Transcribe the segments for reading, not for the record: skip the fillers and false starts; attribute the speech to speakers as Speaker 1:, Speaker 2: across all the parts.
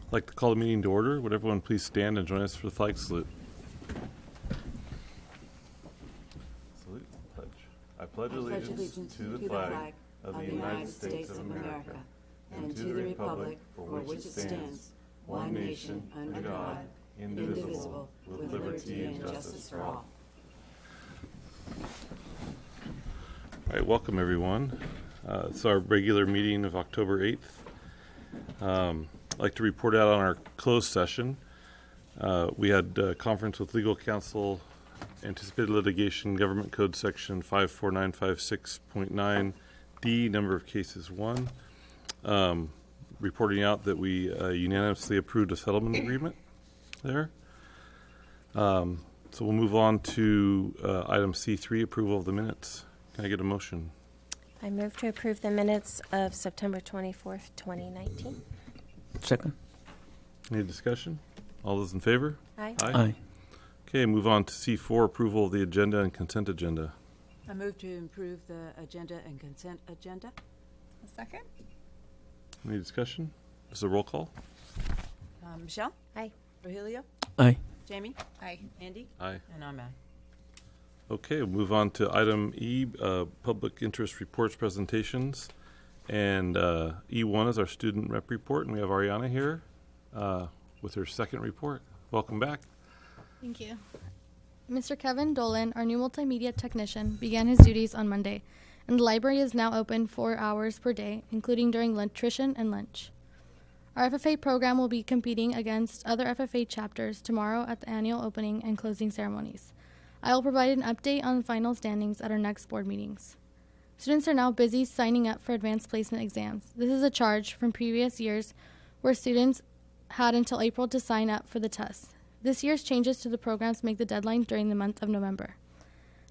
Speaker 1: I'd like to call the meeting to order. Would everyone please stand and join us for the flag salute? Salute. Pledge. I pledge allegiance to the flag of the United States of America and to the republic for which it stands, one nation, under God, indivisible, with liberty and justice for all. All right, welcome everyone. It's our regular meeting of October 8th. I'd like to report out on our closed session. We had a conference with legal counsel, anticipated litigation, government code section 54956.9D, number of cases 1. Reporting out that we unanimously approved a settlement agreement there. So we'll move on to item C3, approval of the minutes. Can I get a motion?
Speaker 2: I move to approve the minutes of September 24th, 2019.
Speaker 3: Second.
Speaker 1: Any discussion? All those in favor?
Speaker 2: Aye.
Speaker 3: Aye.
Speaker 1: Okay, move on to C4, approval of the agenda and consent agenda.
Speaker 4: I move to improve the agenda and consent agenda.
Speaker 5: A second.
Speaker 1: Any discussion? This is a roll call.
Speaker 4: Michelle?
Speaker 2: Aye.
Speaker 4: Rogelio?
Speaker 3: Aye.
Speaker 4: Jamie?
Speaker 5: Aye.
Speaker 4: Andy?
Speaker 1: Aye.
Speaker 4: And I'm aye.
Speaker 1: Okay, we'll move on to item E, public interest reports presentations. And E1 is our student rep report, and we have Ariana here with her second report. Welcome back.
Speaker 6: Thank you. Mr. Kevin Dolan, our new multimedia technician, began his duties on Monday, and the library is now open 4 hours per day, including during nutrition and lunch. Our FFA program will be competing against other FFA chapters tomorrow at the annual opening and closing ceremonies. I will provide an update on the final standings at our next board meetings. Students are now busy signing up for advanced placement exams. This is a charge from previous years where students had until April to sign up for the tests. This year's changes to the programs make the deadline during the month of November.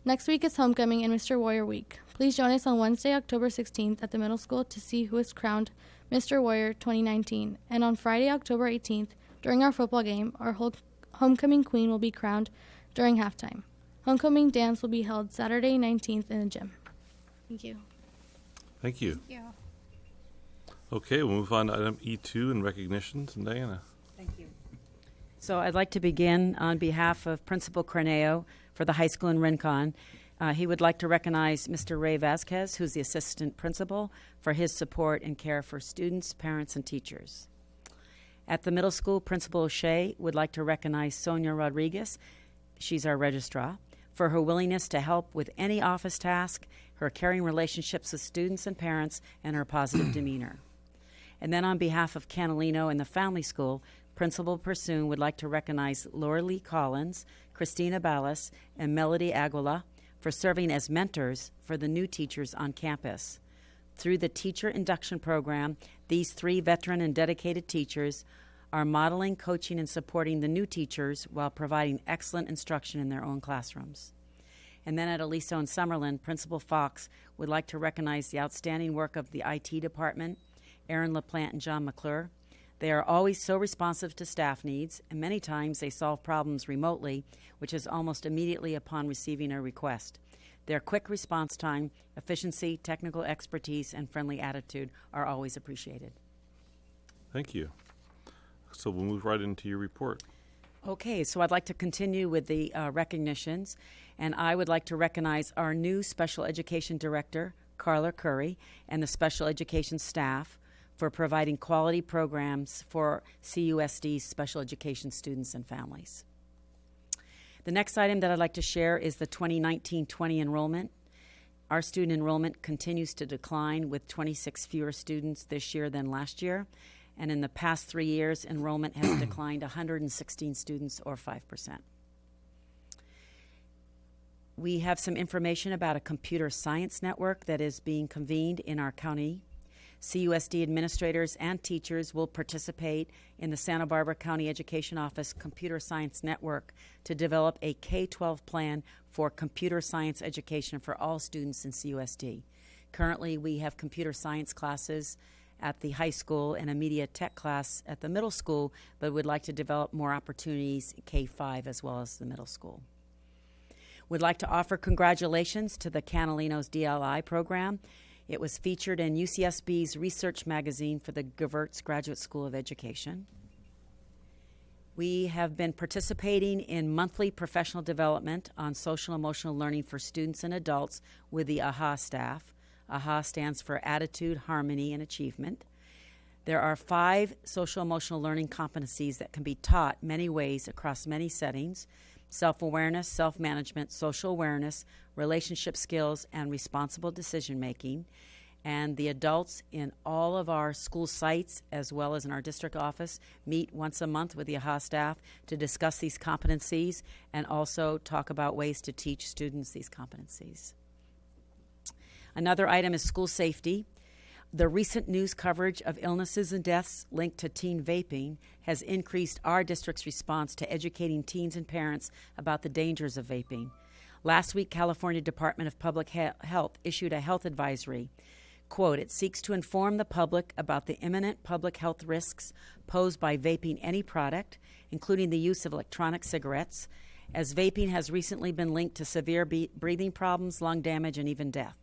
Speaker 6: Next week is homecoming and Mr. Warrior Week. Please join us on Wednesday, October 16th at the middle school to see who is crowned Mr. Warrior 2019. And on Friday, October 18th, during our football game, our homecoming queen will be crowned during halftime. Homecoming dance will be held Saturday 19th in the gym. Thank you.
Speaker 1: Thank you.
Speaker 5: Yeah.
Speaker 1: Okay, we'll move on to item E2 and recognitions. And Diana.
Speaker 4: Thank you. So I'd like to begin on behalf of Principal Corneo for the high school in Rincon. He would like to recognize Mr. Ray Vasquez, who's the assistant principal, for his support and care for students, parents, and teachers. At the middle school, Principal O'Shea would like to recognize Sonia Rodriguez, she's our registrar, for her willingness to help with any office task, her caring relationships with students and parents, and her positive demeanor. And then on behalf of Canalino and the family school, Principal Pursoon would like to recognize Laura Lee Collins, Christina Ballas, and Melody Aguila for serving as mentors for the new teachers on campus. Through the teacher induction program, these 3 veteran and dedicated teachers are modeling, coaching, and supporting the new teachers while providing excellent instruction in their own classrooms. And then at Aliso and Summerlin, Principal Fox would like to recognize the outstanding work of the IT department, Aaron LaPlante and John McClure. They are always so responsive to staff needs, and many times they solve problems remotely, which is almost immediately upon receiving a request. Their quick response time, efficiency, technical expertise, and friendly attitude are always appreciated.
Speaker 1: Thank you. So we'll move right into your report.
Speaker 4: Okay, so I'd like to continue with the recognitions, and I would like to recognize our new Special Education Director, Carla Curry, and the special education staff for providing quality programs for CUSD's special education students and families. The next item that I'd like to share is the 2019-20 enrollment. Our student enrollment continues to decline with 26 fewer students this year than last year. And in the past 3 years, enrollment has declined 116 students, or 5%. We have some information about a computer science network that is being convened in our county. CUSD administrators and teachers will participate in the Santa Barbara County Education Office Computer Science Network to develop a K-12 plan for computer science education for all students in CUSD. Currently, we have computer science classes at the high school and a media tech class at the middle school, but would like to develop more opportunities K-5 as well as the middle school. We'd like to offer congratulations to the Canalino's DLI program. It was featured in UCSB's research magazine for the Gewurz Graduate School of Education. We have been participating in monthly professional development on social emotional learning for students and adults with the AHA staff. AHA stands for Attitude, Harmony, and Achievement. There are 5 social emotional learning competencies that can be taught many ways across many settings: self-awareness, self-management, social awareness, relationship skills, and responsible decision-making. And the adults in all of our school sites, as well as in our district office, meet once a month with the AHA staff to discuss these competencies and also talk about ways to teach students these competencies. Another item is school safety. The recent news coverage of illnesses and deaths linked to teen vaping has increased our district's response to educating teens and parents about the dangers of vaping. Last week, California Department of Public Health issued a health advisory. Quote, it seeks to inform the public about the imminent public health risks posed by vaping any product, including the use of electronic cigarettes, as vaping has recently been linked to severe breathing problems, lung damage, and even death.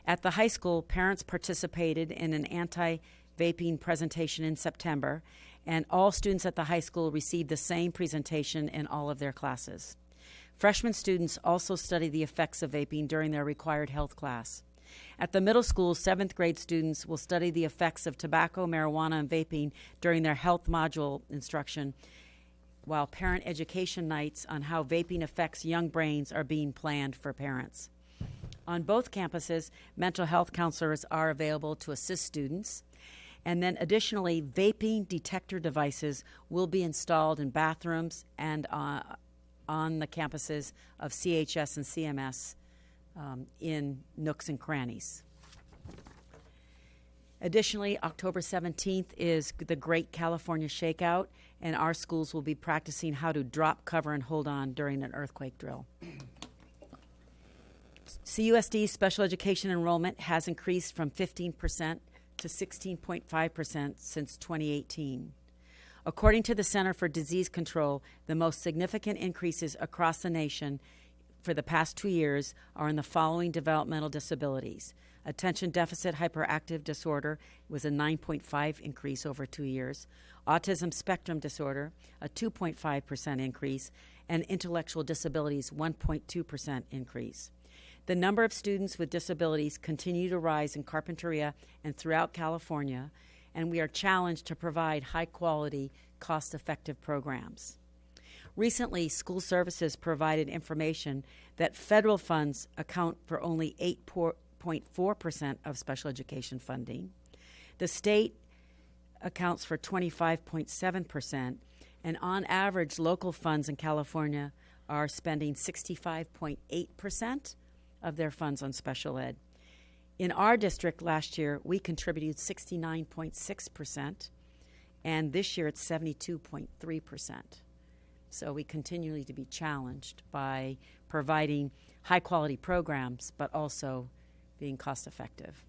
Speaker 4: At the high school, parents participated in an anti-vaping presentation in September, and all students at the high school received the same presentation in all of their classes. Freshman students also study the effects of vaping during their required health class. At the middle school, 7th grade students will study the effects of tobacco, marijuana, and vaping during their health module instruction, while parent education nights on how vaping affects young brains are being planned for parents. On both campuses, mental health counselors are available to assist students. And then additionally, vaping detector devices will be installed in bathrooms and on the campuses of CHS and CMS in nooks and crannies. Additionally, October 17th is the Great California Shakeout, and our schools will be practicing how to drop, cover, and hold on during an earthquake drill. CUSD special education enrollment has increased from 15% to 16.5% since 2018. According to the Center for Disease Control, the most significant increases across the nation for the past 2 years are in the following developmental disabilities. Attention deficit hyperactive disorder was a 9.5 increase over 2 years. Autism spectrum disorder, a 2.5% increase, and intellectual disabilities, 1.2% increase. The number of students with disabilities continue to rise in Carpinteria and throughout California, and we are challenged to provide high-quality, cost-effective programs. Recently, school services provided information that federal funds account for only 8.4% of special education funding. The state accounts for 25.7%, and on average, local funds in California are spending 65.8% of their funds on special ed. In our district last year, we contributed 69.6%, and this year it's 72.3%. So we continue to be challenged by providing high-quality programs, but also being cost-effective.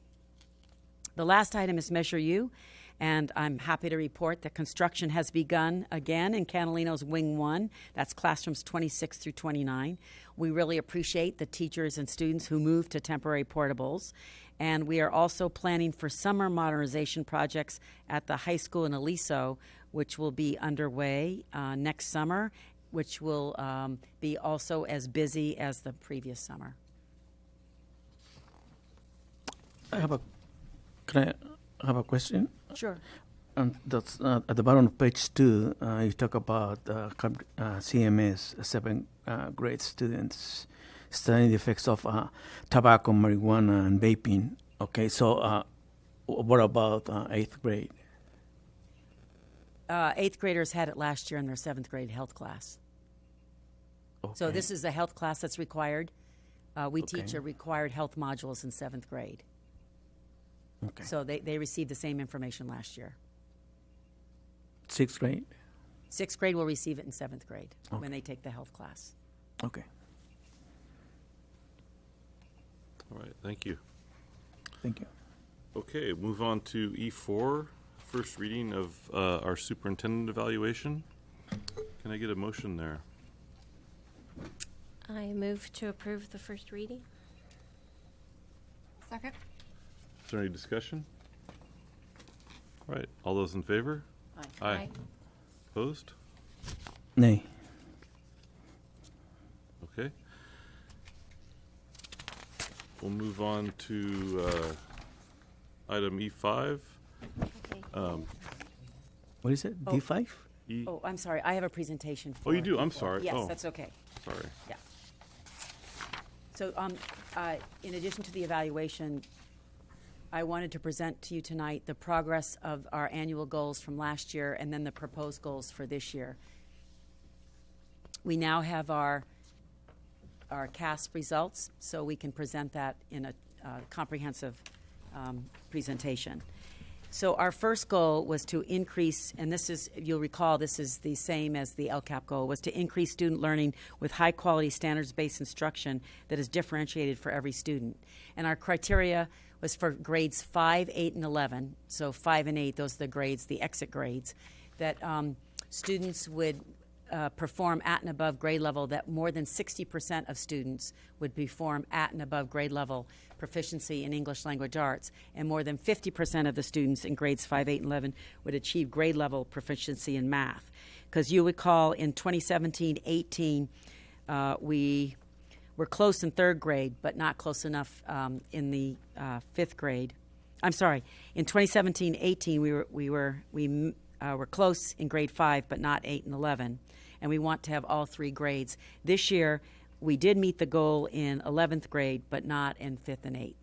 Speaker 4: The last item is Measure U, and I'm happy to report that construction has begun again in Catalino's Wing 1. That's classrooms 26 through 29. We really appreciate the teachers and students who moved to temporary portables. And we are also planning for summer modernization projects at the high school in Aliso, which will be underway next summer, which will be also as busy as the previous summer.
Speaker 3: Can I have a question?
Speaker 4: Sure.
Speaker 3: That's at the bottom of page 2. You talk about CMS 7th grade students studying the effects of tobacco, marijuana, and vaping. Okay, so what about 8th grade?
Speaker 4: 8th graders had it last year in their 7th grade health class.
Speaker 3: Okay.
Speaker 4: So this is the health class that's required. We
Speaker 3: Okay.
Speaker 4: teach required health modules in 7th grade.
Speaker 3: Okay.
Speaker 4: So they received the same information last year.
Speaker 3: 6th grade?
Speaker 4: 6th grade will receive it in 7th grade
Speaker 3: Okay.
Speaker 4: when they take the health class.
Speaker 3: Okay.
Speaker 1: All right, thank you.
Speaker 3: Thank you.
Speaker 1: Okay, move on to E4, first reading of our superintendent evaluation. Can I get a motion there?
Speaker 2: I move to approve the first reading.
Speaker 6: Second.
Speaker 1: Is there any discussion? All right, all those in favor?
Speaker 4: Aye.
Speaker 1: Opposed?
Speaker 3: Nay.
Speaker 1: Okay. We'll move on to item E5.
Speaker 3: What is it?
Speaker 4: Oh.
Speaker 3: D5?
Speaker 1: E.
Speaker 4: Oh, I'm sorry. I have a presentation for
Speaker 1: Oh, you do? I'm
Speaker 4: before.
Speaker 1: sorry.
Speaker 4: Yes,
Speaker 1: Oh.
Speaker 4: that's okay.
Speaker 1: Sorry.
Speaker 4: Yeah. So, in addition to the evaluation, I wanted to present to you tonight the progress of our annual goals from last year and then the proposed goals for this year. We now have our CAS results, so we can present that in a comprehensive presentation. So our first goal was to increase, and this is, you'll recall, this is the same as the LCAP goal, was to increase student learning with high-quality standards-based instruction that is differentiated for every student. And our criteria was for grades 5, 8, and 11. So 5 and 8, those are the grades, the exit grades, that students would perform at and above grade level, that more than 60% of students would perform at and above grade level proficiency in English language arts, and more than 50% of the students in grades 5, 8, and 11 would achieve grade level proficiency in math. Because you recall in 2017-18, we were close in third grade, but not close enough in the fifth grade. I'm sorry, in 2017-18, we were close in grade 5, but not 8 and 11. And we want to have all three grades. This year, we did meet the goal in 11th grade, but not in 5th and 8th.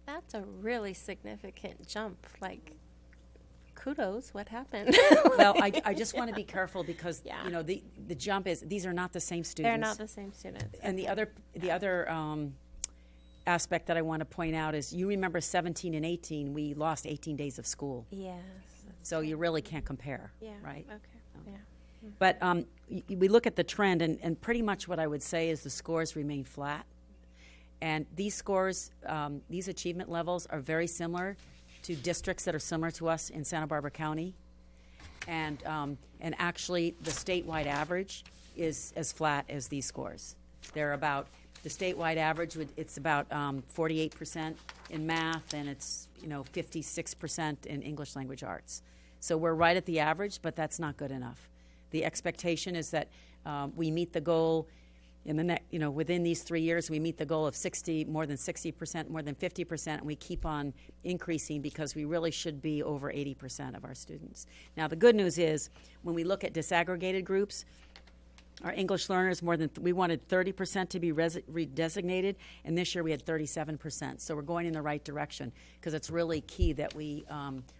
Speaker 2: That's a really significant jump. Like, kudos. What happened?
Speaker 4: Well, I just want to be careful because,
Speaker 2: Yeah.
Speaker 4: you know, the jump is, these are not the same students.
Speaker 2: They're not the same students.
Speaker 4: And the other aspect that I want to point out is, you remember 17 and 18, we lost 18 days of school.
Speaker 2: Yes.
Speaker 4: So you really can't compare,
Speaker 2: Yeah.
Speaker 4: right?
Speaker 2: Okay. Yeah.
Speaker 4: But we look at the trend, and pretty much what I would say is the scores remain flat. And these scores, these achievement levels are very similar to districts that are similar to us in Santa Barbara County. And actually, the statewide average is as flat as these scores. They're about, the statewide average, it's about 48% in math, and it's 56% in English language arts. So we're right at the average, but that's not good enough. The expectation is that we meet the goal in the within these 3 years. We meet the goal of more than 60%, more than 50%, and we keep on increasing because we really should be over 80% of our students. Now, the good news is when we look at disaggregated groups, our English learners, we wanted 30% to be redesignated, and this year we had 37%. So we're going in the right direction because it's really key that we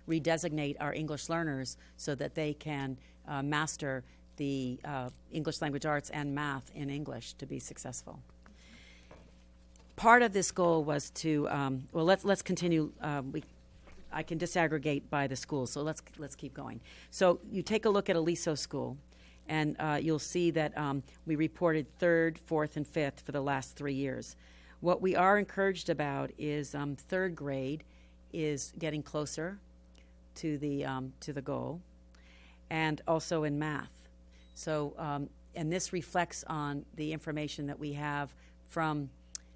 Speaker 4: redesignate our English learners so that they can master the English language arts and math in English to be successful. Part of this goal was to let's continue. I can disaggregate by the schools, so let's keep going. So you take a look at Aliso School, and you'll see that we reported 3rd, 4th, and 5th for the last 3 years. What we are encouraged about is 3rd grade is getting closer to the goal, and also in math. So, and this reflects on the information that we have from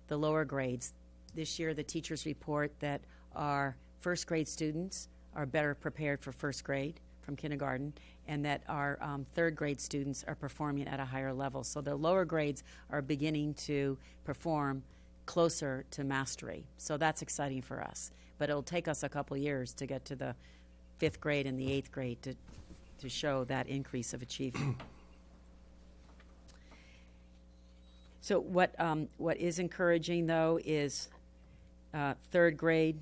Speaker 4: the lower grades. This year, the teachers report that our 1st grade students are better prepared for 1st grade from kindergarten, and that our 3rd grade students are performing at a higher level. So the lower grades are beginning to perform closer to mastery. So that's exciting for us. But it'll take us a couple years to get to the 5th grade and the 8th grade to show that increase of achievement. So what is encouraging, though, is 3rd grade,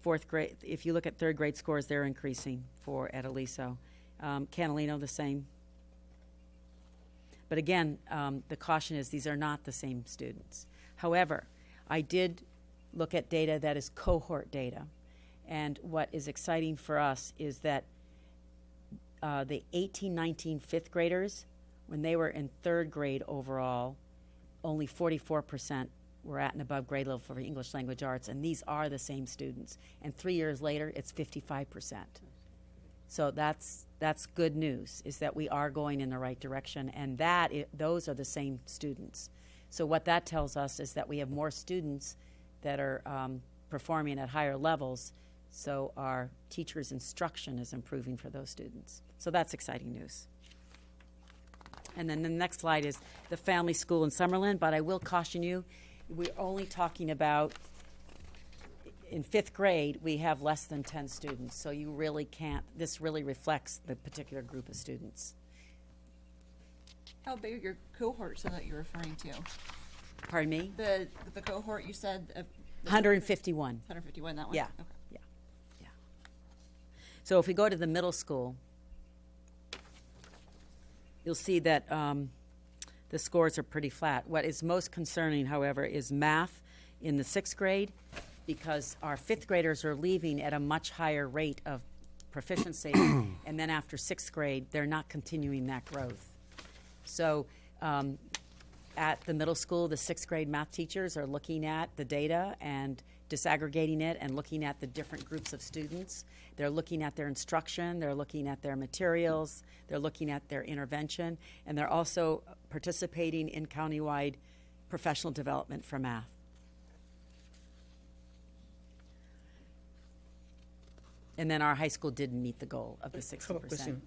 Speaker 4: 4th grade. If you look at 3rd grade scores, they're increasing at Aliso. Catalino, the same. But again, the caution is these are not the same students. However, I did look at data that is cohort data. And what is exciting for us is that the 18, 19, 5th graders, when they were in 3rd grade overall, only 44% were at and above grade level for English language arts, and these are the same students. And 3 years later, it's 55%. So that's good news, is that we are going in the right direction, and those are the same students. So what that tells us is that we have more students that are performing at higher levels, so our teachers' instruction is improving for those students. So that's exciting news. And then the next slide is the family school in Summerlin, but I will caution you, we're only talking about, in 5th grade, we have less than 10 students, so you really can't, this really reflects the particular group of students.
Speaker 5: How big are your cohorts that you're referring to?
Speaker 4: Pardon me?
Speaker 5: The cohort you said of
Speaker 4: 151.
Speaker 5: 151, that one?
Speaker 4: Yeah.
Speaker 5: Okay.
Speaker 4: Yeah. Yeah. So if we go to the middle school, you'll see that the scores are pretty flat. What is most concerning, however, is math in the 6th grade, because our 5th graders are leaving at a much higher rate of proficiency, and then after 6th grade, they're not continuing that growth. So at the middle school, the 6th grade math teachers are looking at the data and disaggregating it and looking at the different groups of students. They're looking at their instruction, they're looking at their materials, they're looking at their intervention, and they're also participating in countywide professional development for math. And then our high school didn't meet the goal of the 60%.
Speaker 3: I have a question.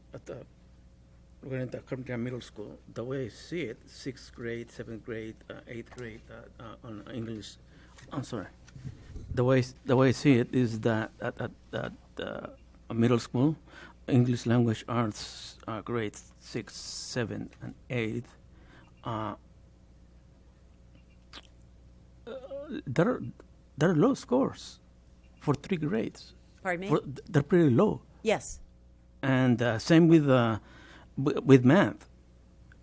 Speaker 3: We're in the Columbia Middle School. The way I see it, 6th grade, 7th grade, 8th grade on English. I'm sorry. The way I see it is that at middle school, English language arts grades 6, 7, and 8. There are low scores for 3 grades.
Speaker 4: Pardon me?
Speaker 3: They're pretty low.
Speaker 4: Yes.
Speaker 3: And same with math.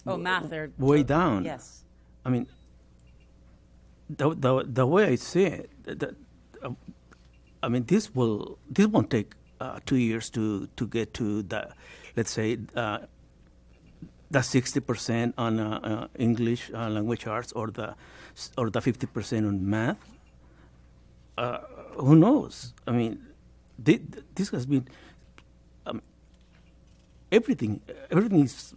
Speaker 4: Oh, math, they're
Speaker 3: way down.
Speaker 4: Yes.
Speaker 3: I mean, the way I see it, I mean, this won't take 2 years to get to the, let's say, the 60% on English language arts or the 50% on math. Who knows? I mean, this has been everything is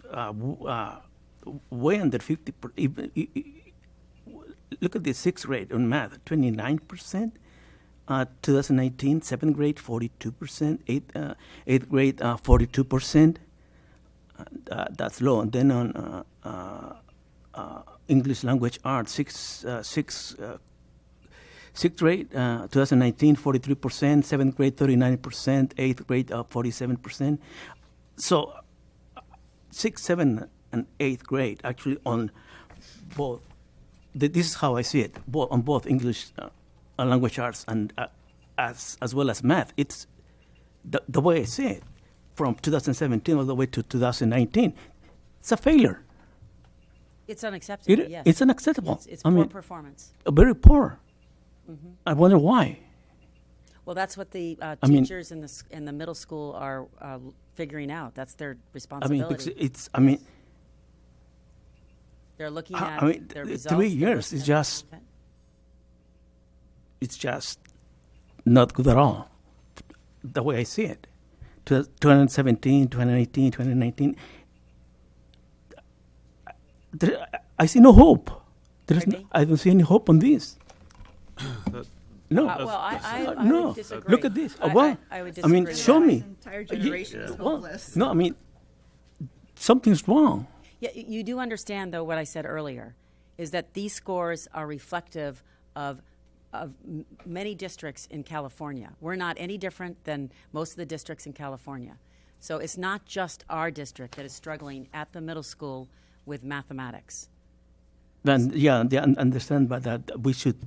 Speaker 3: way under 50%. Look at the 6th grade on math, 29%. 2019, 7th grade, 42%. 8th grade, 42%. That's low. And then on English language arts, 6th grade, 2019, 43%. 7th grade, 39%. 8th grade, 47%. So 6th, 7th, and 8th grade actually on both. This is how I see it. On both English language arts and as well as math. It's the way I see it. From 2017 all the way to 2019, it's a failure.
Speaker 4: It's unacceptable, yes.
Speaker 3: It's unacceptable.
Speaker 4: It's poor performance.
Speaker 3: Very poor. Mm-hmm. I wonder why.
Speaker 4: Well, that's what the teachers in the middle school are figuring out. That's their responsibility. They're looking at their results.
Speaker 3: 3 years is it's just not good at all. The way I see it, 2017, 2018, 2019. I see no hope. I don't see any hope on this. No.
Speaker 4: Well, I
Speaker 3: no.
Speaker 4: would disagree.
Speaker 3: Look at this.
Speaker 4: I would disagree.
Speaker 3: I mean, show me.
Speaker 5: Entire generation is hopeless.
Speaker 3: No, I mean, something's wrong.
Speaker 4: Yeah, you do understand, though, what I said earlier, is that these scores are reflective of many districts in California. We're not any different than most of the districts in California. So it's not just our district that is struggling at the middle school with mathematics.
Speaker 3: Then, yeah, they understand, but that we should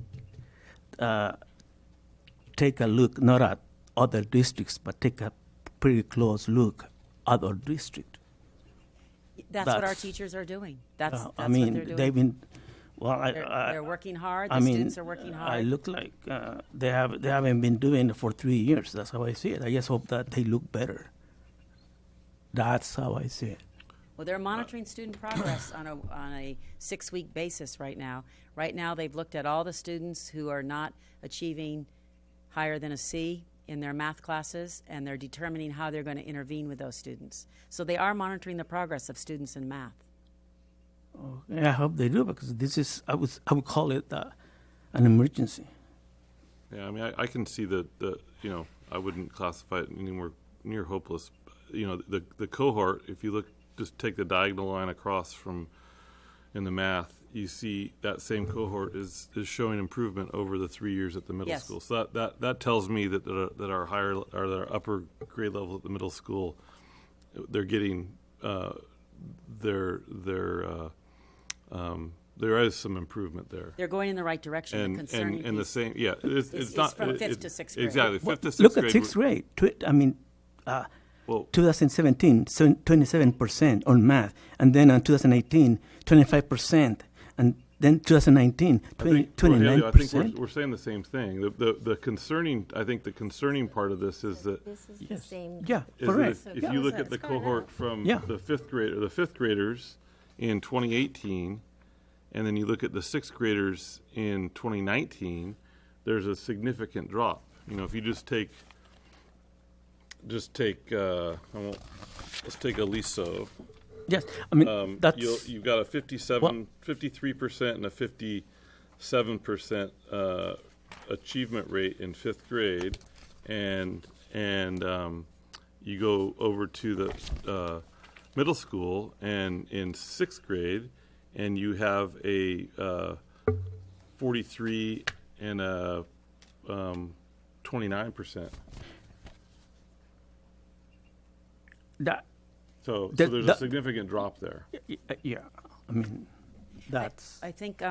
Speaker 3: take a look not at other districts, but take a pretty close look at our district.
Speaker 4: That's what our teachers are doing. That's what they're doing.
Speaker 3: They've been. Well,
Speaker 4: they're working hard. The students are working hard.
Speaker 3: I look like they haven't been doing it for 3 years. That's how I see it. I just hope that they look better. That's how I see it.
Speaker 4: Well, they're monitoring student progress on a 6-week basis right now. Right now, they've looked at all the students who are not achieving higher than a C in their math classes, and they're determining how they're going to intervene with those students. So they are monitoring the progress of students in math.
Speaker 3: I hope they do, because this is I would call it an emergency.
Speaker 1: Yeah, I mean, I can see the I wouldn't classify it anywhere near hopeless. The cohort, if you look just take the diagonal line across from in the math, you see that same cohort is showing improvement over the 3 years at the middle
Speaker 4: Yes.
Speaker 1: school. So that tells me that our higher or our upper grade level at the middle school, they're getting there is some improvement there.
Speaker 4: They're going in the right direction. The concerning
Speaker 1: And the
Speaker 4: piece
Speaker 1: same, yeah, it's not
Speaker 4: from fifth to sixth grade.
Speaker 1: Exactly, fifth to sixth
Speaker 3: Look
Speaker 1: grade.
Speaker 3: at sixth grade.
Speaker 1: Well,
Speaker 3: 2017, 27% on math, and then in 2018, 25%, and then 2019,
Speaker 1: I think,
Speaker 3: 29%.
Speaker 1: I think we're saying the same thing. The concerning, I think the concerning part of this is that
Speaker 2: This is the
Speaker 3: Yes.
Speaker 2: same.
Speaker 3: Yeah,
Speaker 1: is
Speaker 3: correct.
Speaker 1: that if you look at the
Speaker 2: It's going
Speaker 1: cohort
Speaker 2: up.
Speaker 1: from
Speaker 3: Yeah.
Speaker 1: the fifth graders in 2018, and then you look at the sixth graders in 2019, there's a significant drop. You know, if you just take let's take Aliso.
Speaker 3: Yes, I mean, that's,
Speaker 1: You've got a 53% and a 57% achievement rate in fifth grade, and you go over to the middle school and in sixth grade, and you have a 43 and a 29%.
Speaker 3: that,
Speaker 1: So
Speaker 3: That-
Speaker 1: there's a
Speaker 3: that-
Speaker 1: significant drop there.
Speaker 3: yeah, I mean, that's,
Speaker 4: I think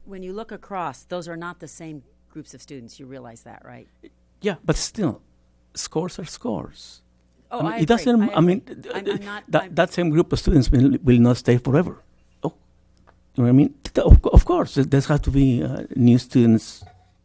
Speaker 4: when you look across, those are not the same groups of students. You realize that, right?
Speaker 3: yeah, but still, scores are scores.
Speaker 4: Oh,
Speaker 3: I mean,
Speaker 4: I
Speaker 3: it doesn't,
Speaker 4: agree.
Speaker 3: I mean,
Speaker 4: I'm not.
Speaker 3: that same group of students will not stay forever. Oh, you know what I mean? Of course, there has to be new students.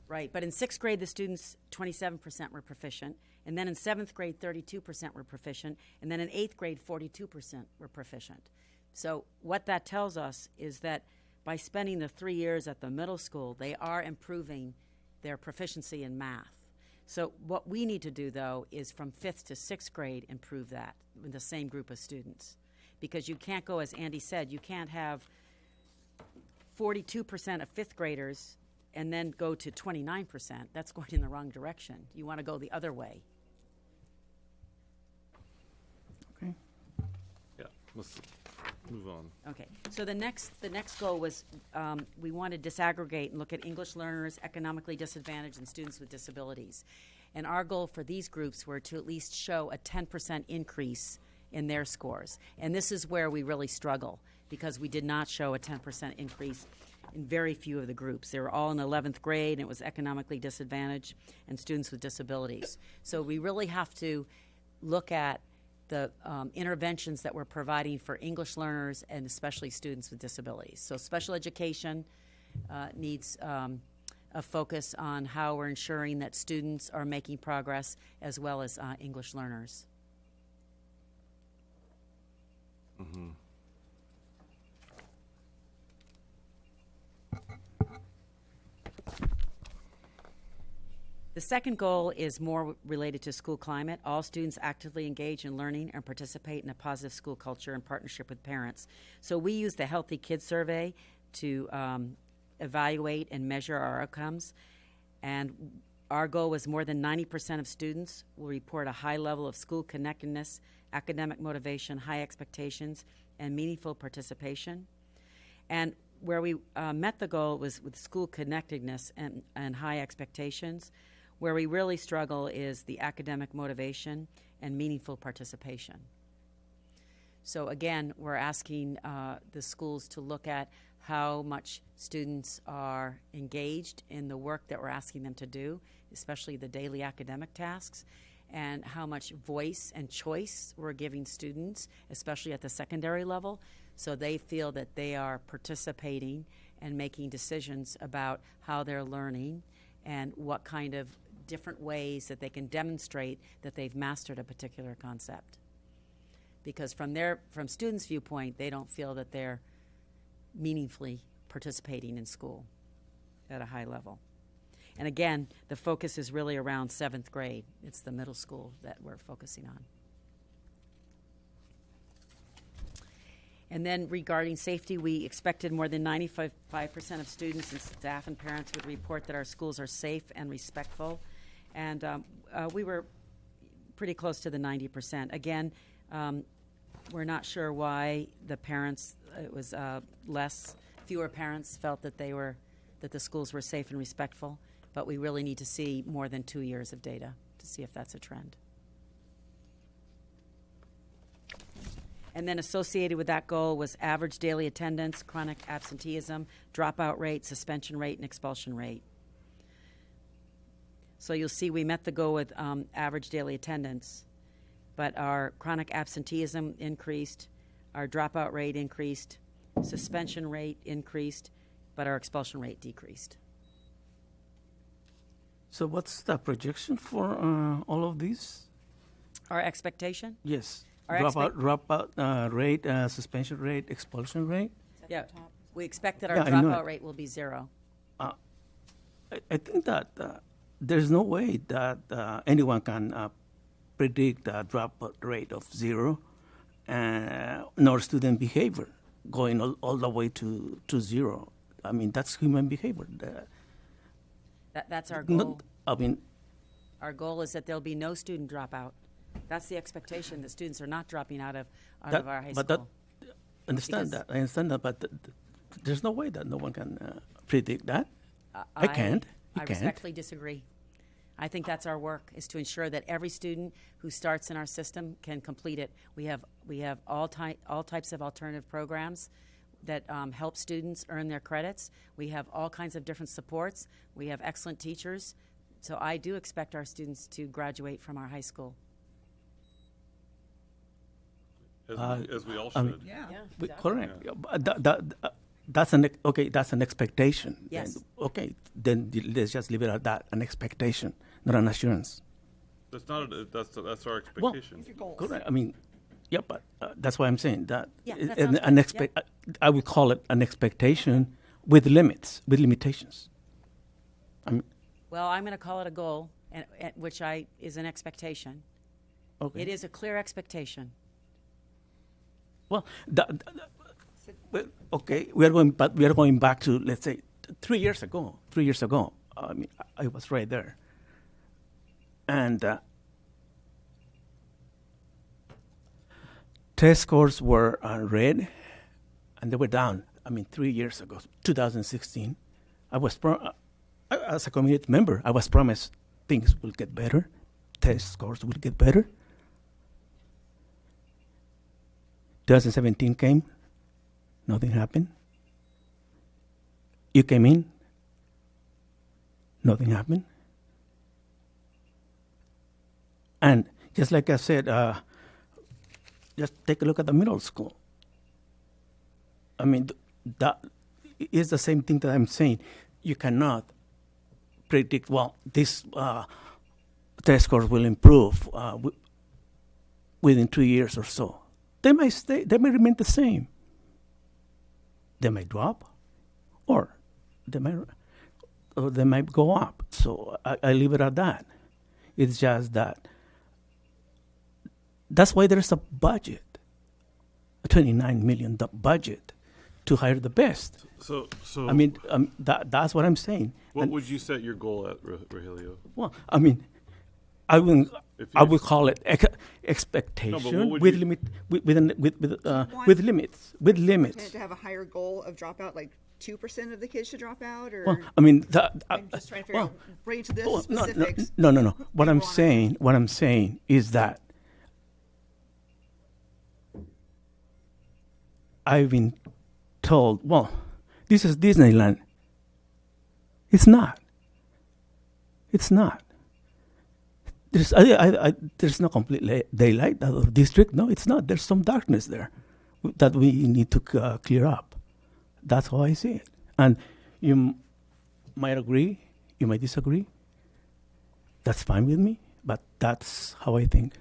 Speaker 4: Right, but in sixth grade, the students, 27% were proficient. And then in seventh grade, 32% were proficient. And then in eighth grade, 42% were proficient. So what that tells us is that by spending the 3 years at the middle school, they are improving their proficiency in math. So what we need to do, though, is from fifth to sixth grade, improve that with the same group of students. Because you can't go, as Andy said, you can't have 42% of fifth graders and then go to 29%. That's going in the wrong direction. You want to go the other way.
Speaker 3: Okay.
Speaker 1: Yeah, let's move on.
Speaker 4: Okay, so the next goal was we want to disaggregate and look at English learners, economically disadvantaged, and students with disabilities. And our goal for these groups were to at least show a 10% increase in their scores. And this is where we really struggle, because we did not show a 10% increase in very few of the groups. They were all in 11th grade, and it was economically disadvantaged and students with disabilities. So we really have to look at the interventions that we're providing for English learners and especially students with disabilities. So special education needs a focus on how we're ensuring that students are making progress as well as English learners.
Speaker 1: Mm-hmm.
Speaker 4: The second goal is more related to school climate. All students actively engage in learning and participate in a positive school culture in partnership with parents. So we use the Healthy Kids Survey to evaluate and measure our outcomes. And our goal was more than 90% of students will report a high level of school connectedness, academic motivation, high expectations, and meaningful participation. And where we met the goal was with school connectedness and high expectations. Where we really struggle is the academic motivation and meaningful participation. So again, we're asking the schools to look at how much students are engaged in the work that we're asking them to do, especially the daily academic tasks, and how much voice and choice we're giving students, especially at the secondary level, so they feel that they are participating and making decisions about how they're learning and what kind of different ways that they can demonstrate that they've mastered a particular concept. Because from students' viewpoint, they don't feel that they're meaningfully participating in school at a high level. And again, the focus is really around 7th grade. It's the middle school that we're focusing on. And then regarding safety, we expected more than 95% of students and staff and parents would report that our schools are safe and respectful. And we were pretty close to the 90%. Again, We're not sure why the parents, it was fewer parents felt that the schools were safe and respectful, but we really need to see more than 2 years of data to see if that's a trend. And then associated with that goal was average daily attendance, chronic absenteeism, dropout rate, suspension rate, and expulsion rate. So you'll see we met the goal with average daily attendance, but our chronic absenteeism increased, our dropout rate increased, suspension rate increased, but our expulsion rate decreased.
Speaker 3: So what's the projection for all of these?
Speaker 4: Our expectation?
Speaker 3: Yes.
Speaker 4: Our
Speaker 3: Dropout rate, suspension rate, expulsion rate.
Speaker 4: Yeah, we expect that our
Speaker 3: Yeah, I know
Speaker 4: dropout
Speaker 3: it.
Speaker 4: rate will be 0.
Speaker 3: I think that there's no way that anyone can predict the dropout rate of 0, nor student behavior going all the way to 0. I mean, that's human behavior.
Speaker 4: That's our goal.
Speaker 3: I mean,
Speaker 4: Our goal is that there'll be no student dropout. That's the expectation, that students are not dropping out of our high school.
Speaker 3: I understand that, but there's no way that no one can predict that. I can't.
Speaker 4: I respectfully disagree. I think that's our work, is to ensure that every student who starts in our system can complete it. We have all types of alternative programs that help students earn their credits. We have all kinds of different supports. We have excellent teachers. So I do expect our students to graduate from our high school.
Speaker 1: As we all should.
Speaker 5: Yeah.
Speaker 3: Correct. Yeah, but that's an expectation.
Speaker 4: Yes.
Speaker 3: Then let's just leave it at that, an expectation, not an assurance.
Speaker 1: That's not. That's our expectation.
Speaker 3: Correct. I mean, yeah, but that's why I'm saying that.
Speaker 4: Yeah, that sounds good.
Speaker 3: I would call it an expectation with limits, with limitations.
Speaker 4: Well, I'm going to call it a goal, which is an expectation.
Speaker 3: Okay.
Speaker 4: It is a clear expectation.
Speaker 3: Well, okay, we are going back to, let's say, 3 years ago. 3 years ago, I mean, I was right there, and test scores were red, and they were down. I mean, 3 years ago, 2016, I was as a community member, I was promised things will get better, test scores will get better. 2017 came, nothing happened. You came in, nothing happened. And just like I said, just take a look at the middle school. I mean, that is the same thing that I'm saying. You cannot predict, well, this test scores will improve within 2 years or so. They may remain the same. They may drop, or they might go up. So I leave it at that. It's just that. That's why there's a budget, a $29 million budget to hire the best.
Speaker 1: So
Speaker 3: I mean, that's what I'm saying.
Speaker 1: what would you set your goal at, Rogelio?
Speaker 3: Well, I mean, I would call it expectation with
Speaker 1: you-
Speaker 3: with limits. With limits.
Speaker 5: To have a higher goal of dropout, like 2% of the kids should drop out, or
Speaker 3: Well, I mean,
Speaker 5: I'm just trying to figure out range this
Speaker 3: no.
Speaker 5: specifics.
Speaker 3: No. What I'm
Speaker 5: People
Speaker 3: saying is that I've been told, well, this is Disneyland. It's not. It's not. There's no complete daylight out of district. No, it's not. There's some darkness there that we need to clear up. That's how I see it. And you might agree, you might disagree. That's fine with me, but that's how I think.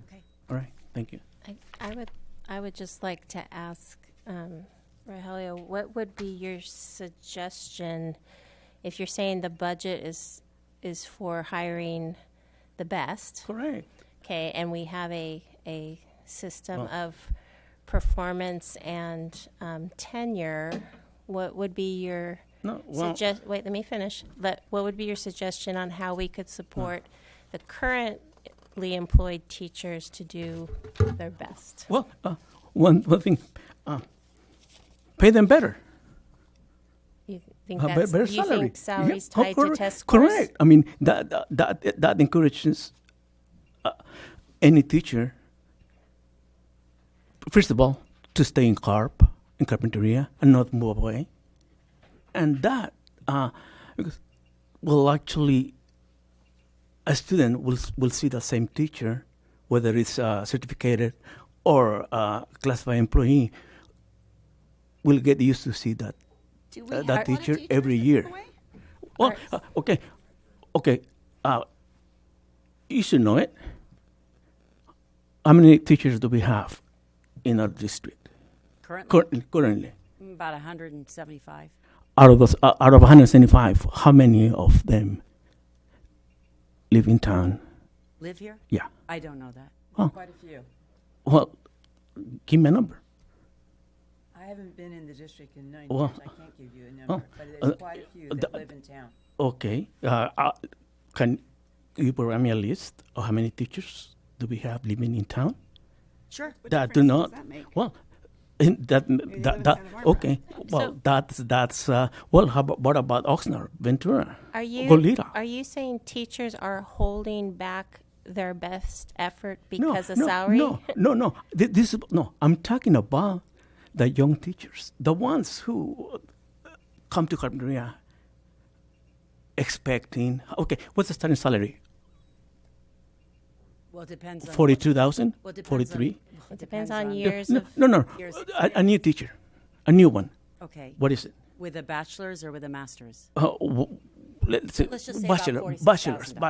Speaker 4: Okay.
Speaker 3: All right. Thank you.
Speaker 2: I would just like to ask Rogelio, what would be your suggestion if you're saying the budget is for hiring the best?
Speaker 3: Correct.
Speaker 2: Okay, and we have a system of performance and tenure. What would be your wait, let me finish. What would be your suggestion on how we could support the current publicly employed teachers to do their best.
Speaker 3: Well, one thing, pay them better.
Speaker 2: You think
Speaker 3: Better
Speaker 2: you
Speaker 3: salary.
Speaker 2: think salaries
Speaker 3: Yeah.
Speaker 2: tied to test scores?
Speaker 3: Correct. I mean, that encourages any teacher, first of all, to stay in carpinteria, and not move away. And that because will actually, a student will see the same teacher, whether it's certificated or classified employee, will get used to see that
Speaker 5: Do we
Speaker 3: that
Speaker 5: have
Speaker 3: teacher
Speaker 5: teachers
Speaker 3: every
Speaker 5: that
Speaker 3: year.
Speaker 5: go away?
Speaker 3: Well, okay. You should know it. How many teachers do we have in our district currently?
Speaker 4: About 175.
Speaker 3: Out of 175, how many of them live in town?
Speaker 4: Live here?
Speaker 3: Yeah.
Speaker 4: I don't know that.
Speaker 3: Oh.
Speaker 7: Quite a few.
Speaker 3: Well, give me a number.
Speaker 7: I haven't been in the district in 9
Speaker 3: Well,
Speaker 7: years. I can't give you a number, but
Speaker 3: uh,
Speaker 7: there's quite a few that live in town.
Speaker 3: Okay. Can you provide me a list of how many teachers do we have living in town?
Speaker 4: Sure.
Speaker 3: That do not. Well, that
Speaker 7: live in
Speaker 3: that
Speaker 7: Santa Barbara.
Speaker 3: okay. Well, that's well. What about Oxnard, Ventura,
Speaker 2: Are you
Speaker 3: Goleta?
Speaker 2: are you saying teachers are holding back their best effort because of salary?
Speaker 3: No. This is no. I'm talking about the young teachers, the ones who come to Carpinteria expecting. Okay, what's the starting salary?
Speaker 4: Well, it depends on
Speaker 3: 42,000.
Speaker 4: Well, it depends
Speaker 3: 43.
Speaker 2: It depends on years
Speaker 3: No,
Speaker 2: of
Speaker 3: no.
Speaker 4: years
Speaker 3: A new teacher, a new one.
Speaker 4: Okay.
Speaker 3: What is it?
Speaker 4: With a bachelor's or with a master's?
Speaker 3: Let's say
Speaker 4: Let's just say
Speaker 3: bachelors.
Speaker 4: about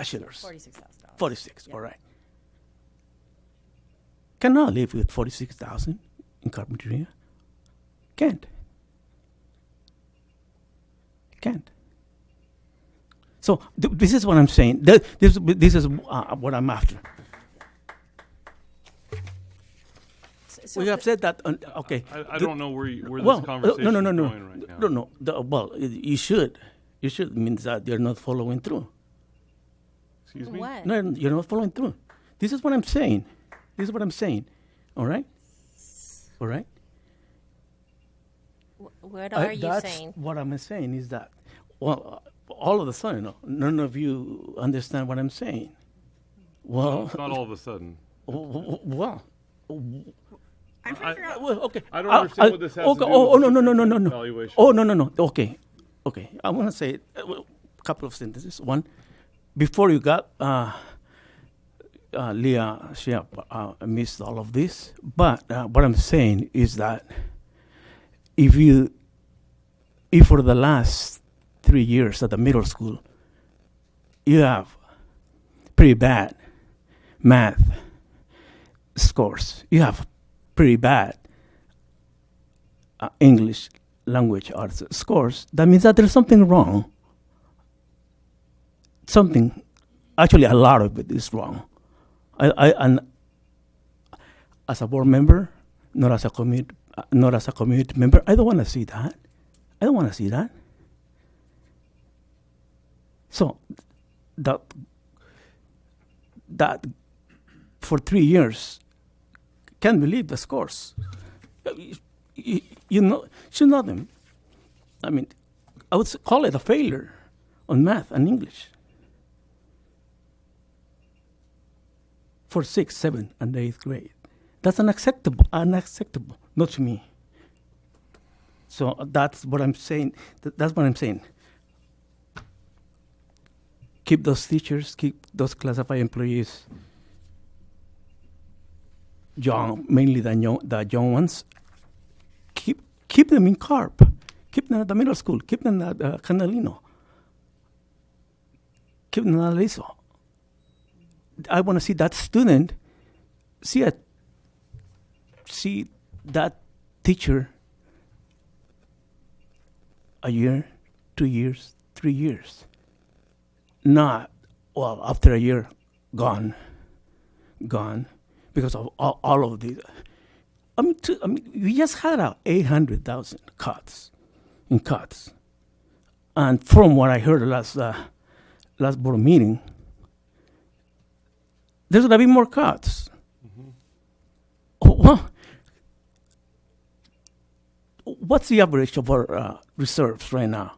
Speaker 4: $46,000.
Speaker 3: 46.
Speaker 4: Yeah.
Speaker 3: All right. Cannot live with 46,000 in Carpinteria. Can't. So this is what I'm saying. This is what I'm after.
Speaker 4: So
Speaker 3: We have said that. Okay.
Speaker 1: I don't know where this
Speaker 3: Well,
Speaker 1: conversation is going right now.
Speaker 3: no. Well, you should. You should means that you're not following through.
Speaker 1: Excuse me?
Speaker 2: what?
Speaker 3: No, you're not following through. This is what I'm saying. All right.
Speaker 2: What are you
Speaker 3: That's
Speaker 2: saying?
Speaker 3: what I'm saying is that, well, all of a sudden, none of you understand what I'm saying. Well,
Speaker 1: It's not all of a sudden.
Speaker 3: well,
Speaker 7: I'm trying to figure out.
Speaker 3: well, okay.
Speaker 1: I don't understand what this has to do
Speaker 3: Oh,
Speaker 1: with the
Speaker 3: no.
Speaker 1: superintendent evaluation.
Speaker 3: Oh, no. Okay. I want to say a couple of sentences. One, before you got Leah, she missed all of this. But what I'm saying is that if for the last 3 years at the middle school, you have pretty bad math scores, you have pretty bad English language arts scores, that means that there's something wrong. Actually, a lot of it is wrong. And as a board member, not as a community member, I don't want to see that. So that for 3 years, can't believe the scores. You should know them. I mean, I would call it a failure on math and English for 6th, 7th, and 8th grade. That's unacceptable, not to me. So that's what I'm saying. Keep those teachers, keep those classified employees young, mainly the young ones. Keep them in CARP. Keep them at the middle school. Keep them at Canalino. Keep them at Aliso. I want to see that student, see that teacher a year, 2 years, 3 years. Not, well, after a year, gone, because of all of these. I mean, we just had 800,000 cuts. And from what I heard last board meeting, there's going to be more cuts. Well, what's the average of our reserves right now?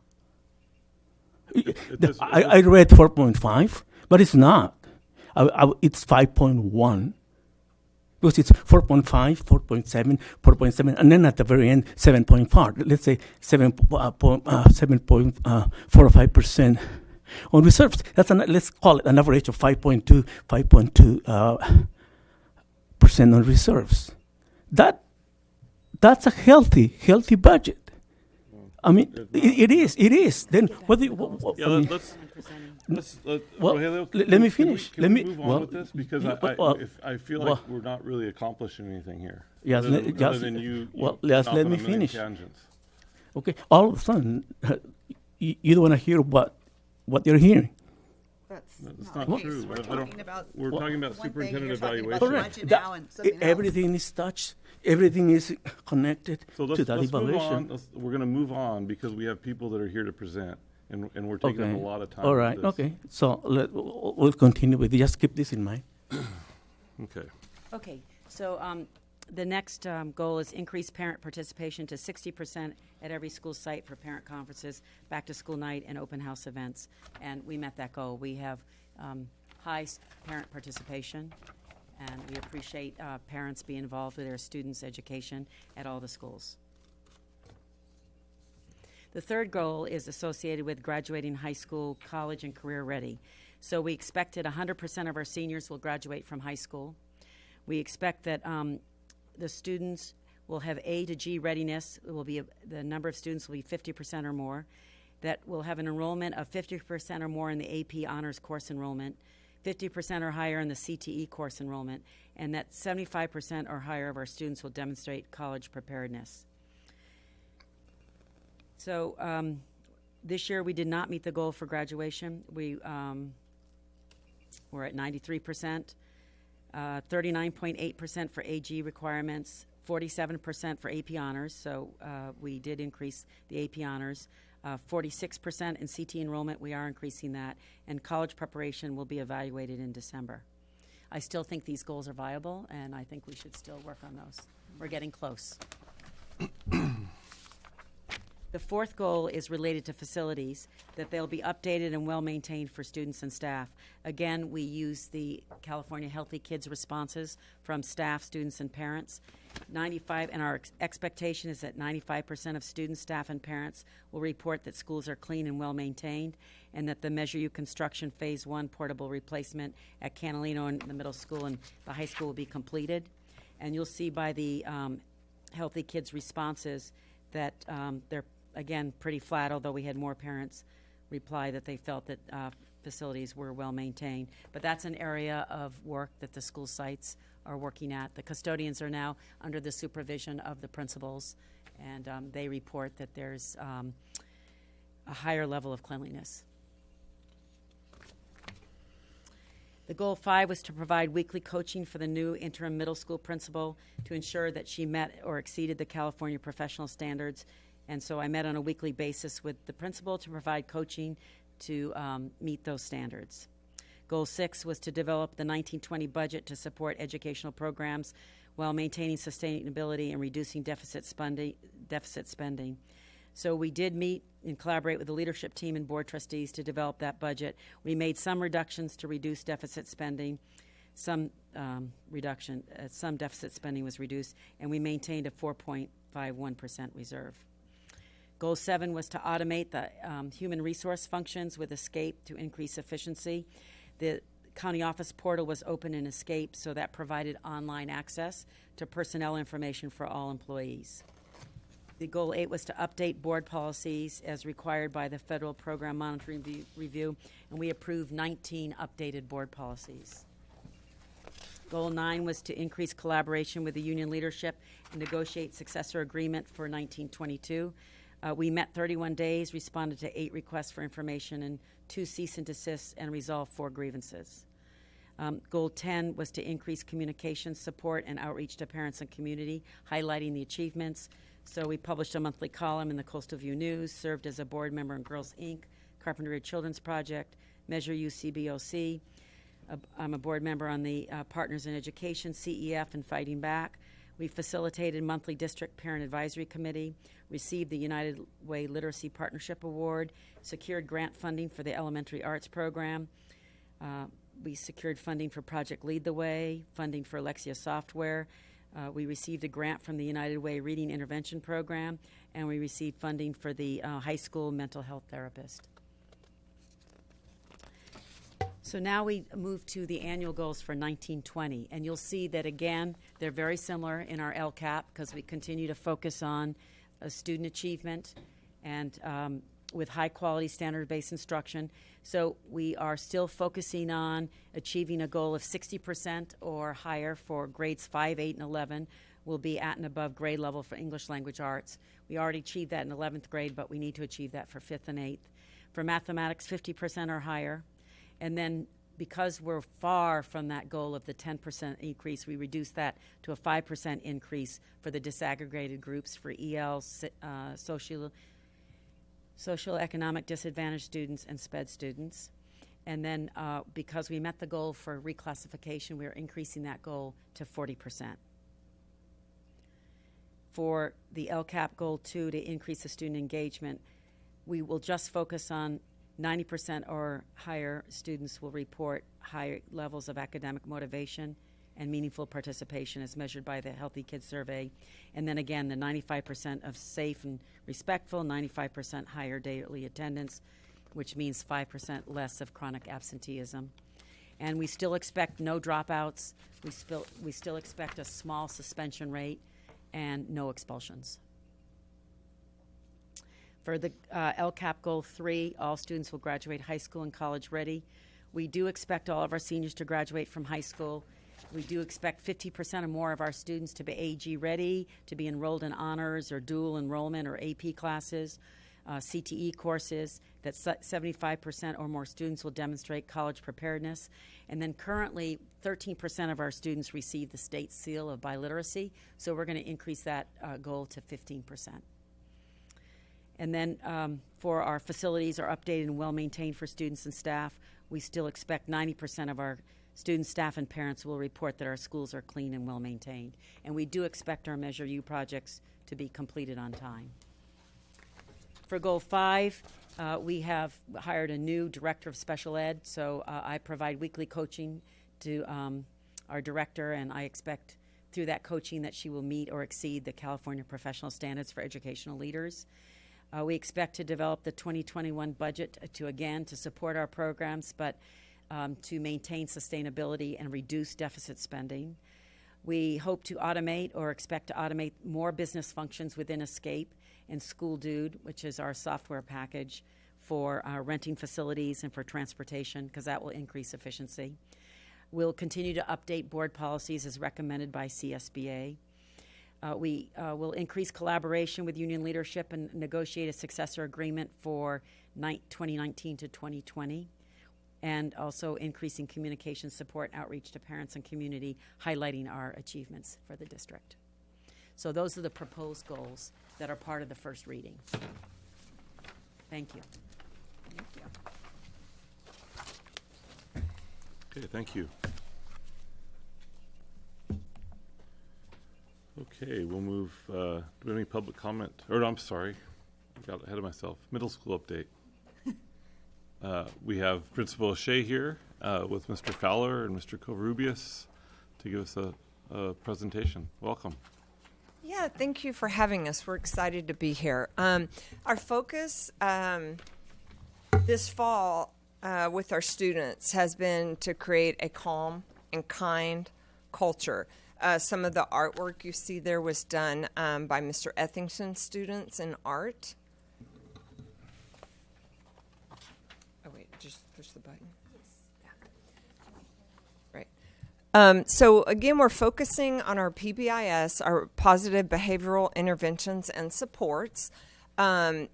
Speaker 3: I read 4.5, but it's not. It's 5.1. Because it's 4.5, 4.7, 4.7, and then at the very end, 7.4. Let's say 7.45% on reserves. Let's call it an average of 5.2% on reserves. That's a healthy budget. I mean, it is. Then what do you?
Speaker 1: Rogelio,
Speaker 3: let me finish.
Speaker 1: Can we move on with this? Because I feel like we're not really accomplishing anything here.
Speaker 3: Yes,
Speaker 1: other than you
Speaker 3: let
Speaker 1: off on
Speaker 3: me
Speaker 1: a million
Speaker 3: finish.
Speaker 1: Tangents.
Speaker 3: Okay, all of a sudden, you don't want to hear what you're hearing.
Speaker 5: That's
Speaker 1: not
Speaker 5: the
Speaker 1: true.
Speaker 5: case. We're talking about
Speaker 1: We're talking about
Speaker 5: one thing,
Speaker 1: superintendent
Speaker 5: you're talking about
Speaker 1: evaluation.
Speaker 5: the budget now and something else.
Speaker 3: Everything is touched. Everything is connected
Speaker 1: So
Speaker 3: to that
Speaker 1: let's move
Speaker 3: evaluation.
Speaker 1: on. We're going to move on because we have people that are here to present, and we're taking up a lot of time.
Speaker 3: All
Speaker 1: with
Speaker 3: right.
Speaker 1: this.
Speaker 3: Okay. So we'll continue with it. Just keep this in mind.
Speaker 1: Okay.
Speaker 4: Okay, so the next goal is increase parent participation to 60% at every school site for parent conferences, back to school night, and open house events. And we met that goal. We have high parent participation, and we appreciate parents being involved with their students' education at all the schools. The third goal is associated with graduating high school, college, and career ready. So we expected 100% of our seniors will graduate from high school. We expect that the students will have A to G readiness. It will be the number of students will be 50% or more. That will have an enrollment of 50% or more in the AP honors course enrollment, 50% or higher in the CTE course enrollment, and that 75% or higher of our students will demonstrate college preparedness. So this year we did not meet the goal for graduation. We were at 93%, 39.8% for AG requirements, 47% for AP honors, so we did increase the AP honors. 46% in CT enrollment, we are increasing that, and college preparation will be evaluated in December. I still think these goals are viable, and I think we should still work on those. We're getting close. The fourth goal is related to facilities, that they'll be updated and well-maintained for students and staff. Again, we use the California Healthy Kids responses from staff, students, and parents. 95, and our expectation is that 95% of students, staff, and parents will report that schools are clean and well-maintained, and that the Measure U construction Phase 1 portable replacement at Canalino in the middle school and the high school will be completed. And you'll see by the Healthy Kids responses that they're again, pretty flat, although we had more parents reply that they felt that facilities were well maintained. But that's an area of work that the school sites are working at. The custodians are now under the supervision of the principals, and they report that there's a higher level of cleanliness. The goal 5 was to provide weekly coaching for the new interim middle school principal to ensure that she met or exceeded the California professional standards. And so I met on a weekly basis with the principal to provide coaching to meet those standards. Goal 6 was to develop the 1920 budget to support educational programs while maintaining sustainability and reducing deficit spending. So we did meet and collaborate with the leadership team and board trustees to develop that budget. We made some reductions to reduce deficit spending. Some deficit spending was reduced, and we maintained a 4.51% reserve. Goal 7 was to automate the human resource functions with Escape to increase efficiency. The county office portal was open in Escape, so that provided online access to personnel information for all employees. The goal 8 was to update board policies as required by the Federal Program Monitoring Review, and we approved 19 updated board policies. Goal 9 was to increase collaboration with the union leadership and negotiate successor agreement for 1922. We met 31 days, responded to 8 requests for information and 2 cease and desists, and resolved 4 grievances. Goal 10 was to increase communication support and outreach to parents and community, highlighting the achievements. So we published a monthly column in the Coastal View News, served as a board member in Girls Inc., Carpinteria Children's Project, Measure U CBOC, I'm a board member on the Partners in Education, CEF, and Fighting Back. We facilitated monthly district parent advisory committee, received the United Way Literacy Partnership Award, secured grant funding for the elementary arts program. We secured funding for Project Lead the Way, funding for Alexia software. We received a grant from the United Way Reading Intervention Program, and we received funding for the high school mental health therapist. So now we move to the annual goals for 1920, and you'll see that, again, they're very similar in our LCAP because we continue to focus on student achievement and with high-quality standard-based instruction. So we are still focusing on achieving a goal of 60% or higher for grades 5, 8, and 11. We'll be at and above grade level for English language arts. We already achieved that in 11th grade, but we need to achieve that for 5th and 8th. For mathematics, 50% or higher. And then because we're far from that goal of the 10% increase, we reduce that to a 5% increase for the disaggregated groups for EL, social economic disadvantaged students, and SPED students. And then because we met the goal for reclassification, we're increasing that goal to 40%. For the LCAP goal 2 to increase the student engagement, we will just focus on 90% or higher students will report higher levels of academic motivation and meaningful participation as measured by the Healthy Kids Survey. And then again, the 95% of safe and respectful, 95% higher daily attendance, which means 5% less of chronic absenteeism. And we still expect no dropouts. We still expect a small suspension rate and no expulsions. For the LCAP Goal 3, all students will graduate high school and college ready. We do expect all of our seniors to graduate from high school. We do expect 50% or more of our students to be AG ready, to be enrolled in honors or dual enrollment or AP classes, CTE courses, that 75% or more students will demonstrate college preparedness. And then currently, 13% of our students receive the state seal of biliteracy, so we're going to increase that goal to 15%. And then for our facilities are updated and well-maintained for students and staff. We still expect 90% of our students, staff, and parents will report that our schools are clean and well-maintained. And we do expect our Measure U projects to be completed on time. For Goal 5, we have hired a new director of special ed, so I provide weekly coaching to our director, and I expect through that coaching that she will meet or exceed the California Professional Standards for Educational Leaders. We expect to develop the 2021 budget to support our programs, but to maintain sustainability and reduce deficit spending. We hope to automate or expect to automate more business functions within Escape and School Dude, which is our software package for renting facilities and for transportation, because that will increase efficiency. We'll continue to update board policies as recommended by CSBA. We will increase collaboration with union leadership and negotiate a successor agreement for 2019 to 2020, and also increasing communication support outreach to parents and community, highlighting our achievements for the district. So those are the proposed goals that are part of the first reading. Thank you.
Speaker 5: Thank you.
Speaker 1: Okay, thank you. Okay, we'll move, do we have any public comment? Or, no, I'm sorry, I got ahead of myself. Middle school update. We have Principal O'Shea here with Mr. Fowler and Mr. Covarrubias to give us a presentation. Welcome.
Speaker 8: Yeah, thank you for having us. We're excited to be here. Our focus this fall with our students has been to create a calm and kind culture. Some of the artwork you see there was done by Mr. Ethington's students in art. Oh, wait, just push the button. Right. So, again, we're focusing on our PBIS, our positive behavioral interventions and supports.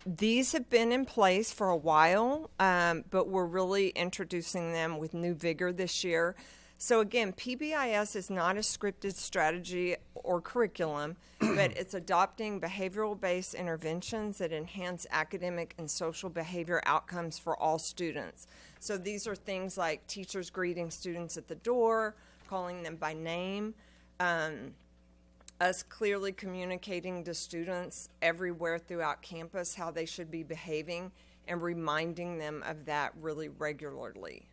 Speaker 8: These have been in place for a while, but we're really introducing them with new vigor this year. So again, PBIS is not a scripted strategy or curriculum, but it's adopting behavioral-based interventions that enhance academic and social behavior outcomes for all students. So these are things like teachers greeting students at the door, calling them by name, us clearly communicating to students everywhere throughout campus how they should be behaving and reminding them of that really regularly.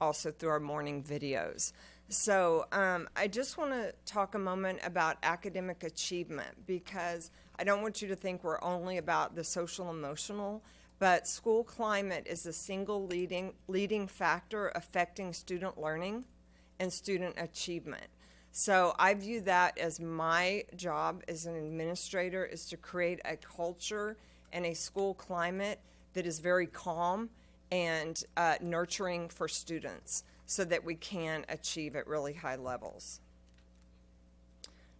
Speaker 8: Also through our morning videos. So I just want to talk a moment about academic achievement, because I don't want you to think we're only about the social emotional, but school climate is the single leading factor affecting student learning and student achievement. So I view that as my job as an administrator, is to create a culture and a school climate that is very calm and nurturing for students so that we can achieve at really high levels.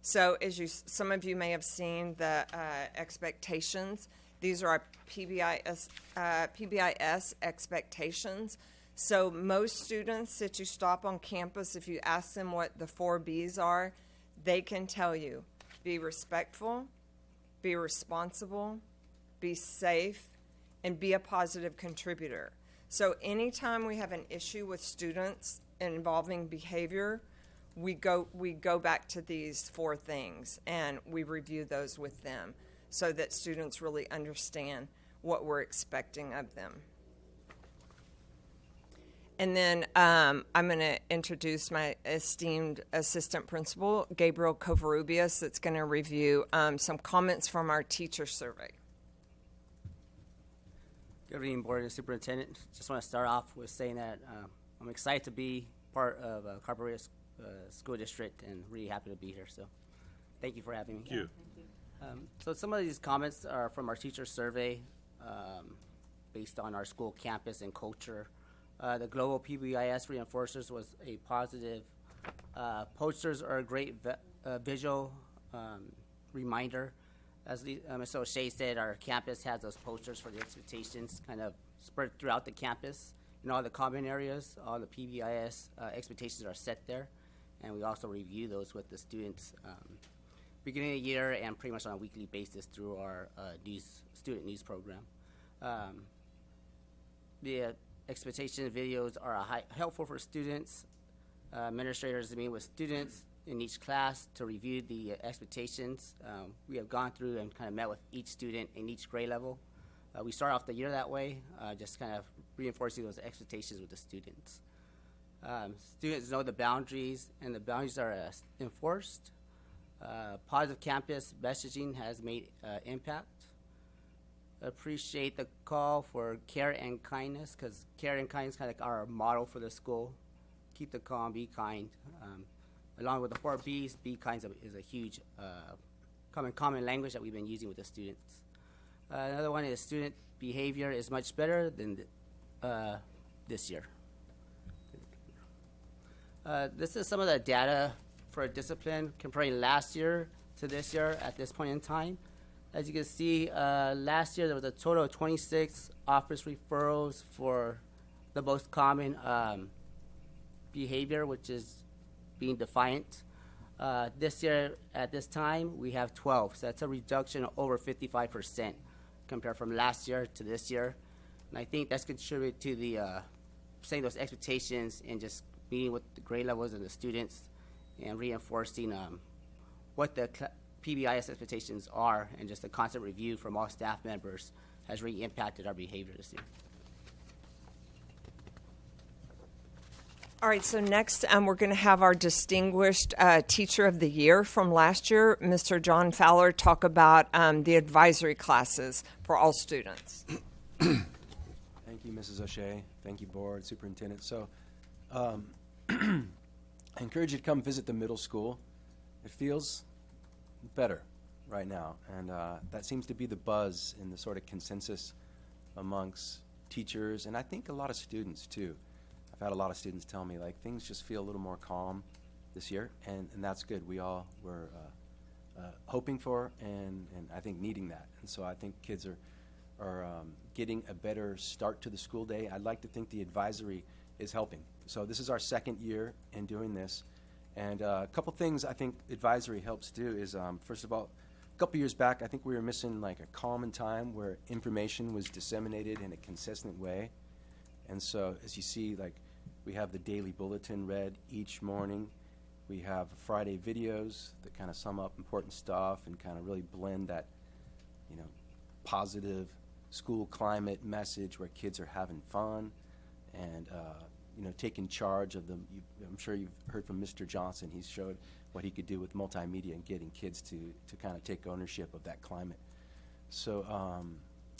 Speaker 8: So as some of you may have seen the expectations, these are our PBIS expectations. So most students that you stop on campus, if you ask them what the 4 Bs are, they can tell you: be respectful, be responsible, be safe, and be a positive contributor. So anytime we have an issue with students involving behavior, we go back to these 4 things and we review those with them so that students really understand what we're expecting of them. And then I'm going to introduce my esteemed assistant principal, Gabriel Covarrubias, that's going to review some comments from our teacher survey.
Speaker 9: Good evening, Board and Superintendent. Just want to start off with saying that I'm excited to be part of Carburetor School District and really happy to be here. So thank you for having me.
Speaker 1: Thank you.
Speaker 9: So some of these comments are from our teacher survey based on our school campus and culture. The global PBIS reinforcers was a positive. Posters are a great visual reminder. As Ms. O'Shea said, our campus has those posters for the expectations kind of spread throughout the campus. In all the common areas, all the PBIS expectations are set there. And we also review those with the students beginning of the year and pretty much on a weekly basis through our student news program. The expectation videos are helpful for students. Administrators meet with students in each class to review the expectations. We have gone through and kind of met with each student in each grade level. We start off the year that way, just kind of reinforcing those expectations with the students. Students know the boundaries, and the boundaries are enforced. Positive campus messaging has made impact. Appreciate the call for care and kindness, because care and kindness kind of like our model for the school. Keep the calm, be kind. Along with the 4 Bs, be kind is a huge common language that we've been using with the students. Another one is student behavior is much better than this year. This is some of the data for discipline comparing last year to this year at this point in time. As you can see, last year there was a total of 26 office referrals for the most common behavior, which is being defiant. This year, at this time, we have 12. So that's a reduction of over 55% compared from last year to this year. And I think that's contributed to the setting those expectations and just meeting with the grade levels and the students and reinforcing what the PBIS expectations are, and just a constant review from all staff members has really impacted our behavior this year.
Speaker 8: All right, so next we're going to have our distinguished Teacher of the Year from last year, Mr. John Fowler, talk about the advisory classes for all students.
Speaker 10: Thank you, Mrs. O'Shea. Thank you, Board, Superintendent. So I encourage you to come visit the middle school. It feels better right now, and that seems to be the buzz and the sort of consensus amongst teachers, and I think a lot of students, too. I've had a lot of students tell me, like, things just feel a little more calm this year, and that's good. We all were hoping for and I think needing that. And so I think kids are getting a better start to the school day. I'd like to think the advisory is helping. So this is our second year in doing this. And a couple things I think advisory helps do is, first of all, couple years back, I think we were missing like a common time where information was disseminated in a consistent way. And so as you see, like we have the daily bulletin read each morning. We have Friday videos that kind of sum up important stuff and kind of really blend that, you know, positive school climate message where kids are having fun and, you know, taking charge of them. I'm sure you've heard from Mr. Johnson. He's showed what he could do with multimedia and getting kids to kind of take ownership of that climate. So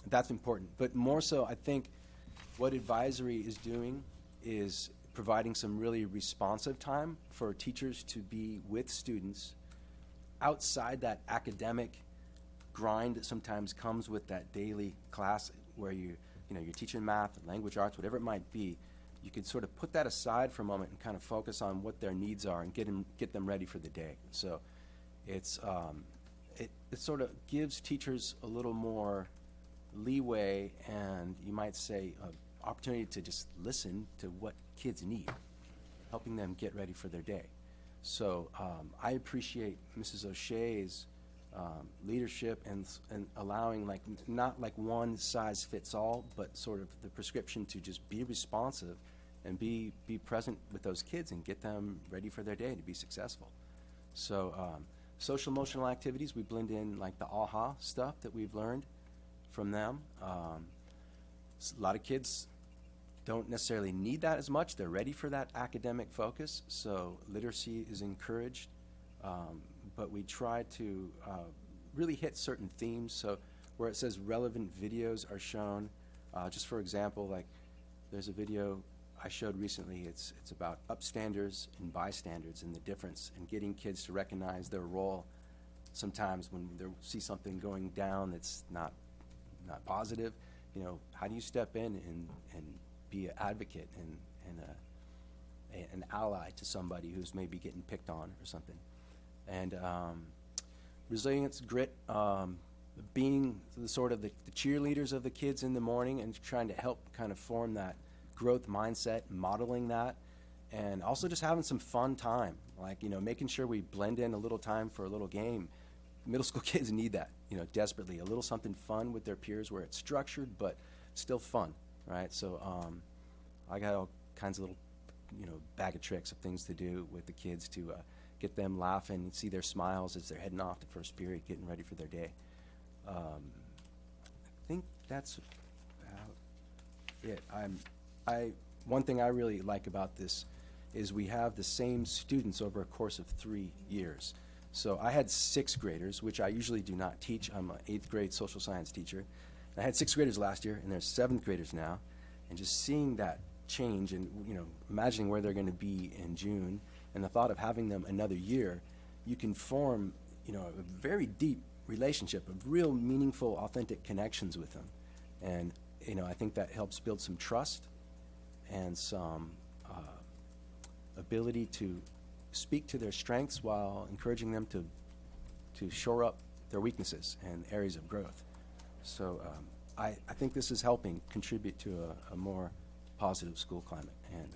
Speaker 10: that's important. But more so, I think what advisory is doing is providing some really responsive time for teachers to be with students outside that academic grind that sometimes comes with that daily class where you're teaching math, language arts, whatever it might be. You could sort of put that aside for a moment and kind of focus on what their needs are and get them ready for the day. So it's it sort of gives teachers a little more leeway and you might say opportunity to just listen to what kids need, helping them get ready for their day. So I appreciate Mrs. O'Shea's leadership and allowing not like one size fits all, but sort of the prescription to just be responsive and be present with those kids and get them ready for their day to be successful. So social emotional activities, we blend in like the AHA stuff that we've learned from them. A lot of kids don't necessarily need that as much. They're ready for that academic focus, so literacy is encouraged. But we try to really hit certain themes. So where it says relevant videos are shown, just for example, like there's a video I showed recently. It's about upstanders and bystanders and the difference, and getting kids to recognize their role. Sometimes when they see something going down that's not positive, you know, how do you step in and be an advocate and an ally to somebody who's maybe getting picked on or something. And resilience, grit, being the sort of the cheerleaders of the kids in the morning and trying to help kind of form that growth mindset, modeling that, and also just having some fun time, like, you know, making sure we blend in a little time for a little game. Middle school kids need that, you know, desperately, a little something fun with their peers where it's structured but still fun, right? So I got all kinds of little, you know, bag of tricks of things to do with the kids to get them laughing and see their smiles as they're heading off to first period, getting ready for their day. I think that's about it. One thing I really like about this is we have the same students over a course of 3 years. So I had 6th graders, which I usually do not teach. I'm an 8th grade social science teacher. I had 6th graders last year, and there's 7th graders now. And just seeing that change and, you know, imagining where they're going to be in June and the thought of having them another year, you can form, you know, a very deep relationship of real meaningful, authentic connections with them. And, you know, I think that helps build some trust and some ability to speak to their strengths while encouraging them to shore up their weaknesses and areas of growth. So I think this is helping contribute to a more positive school climate, and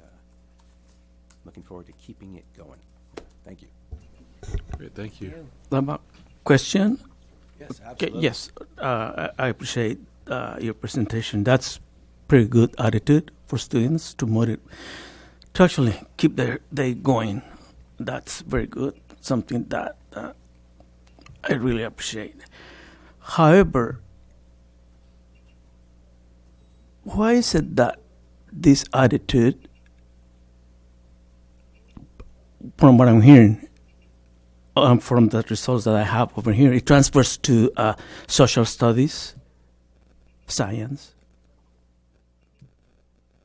Speaker 10: looking forward to keeping it going. Thank you.
Speaker 1: Great, thank you.
Speaker 3: Question?
Speaker 10: Yes,
Speaker 3: Okay,
Speaker 10: absolutely.
Speaker 3: yes, I appreciate your presentation. That's pretty good attitude for students to actually keep their day going. That's very good, something that I really appreciate. However, why is it that this attitude, from what I'm hearing, from the results that I have over here, it transfers to social studies, science,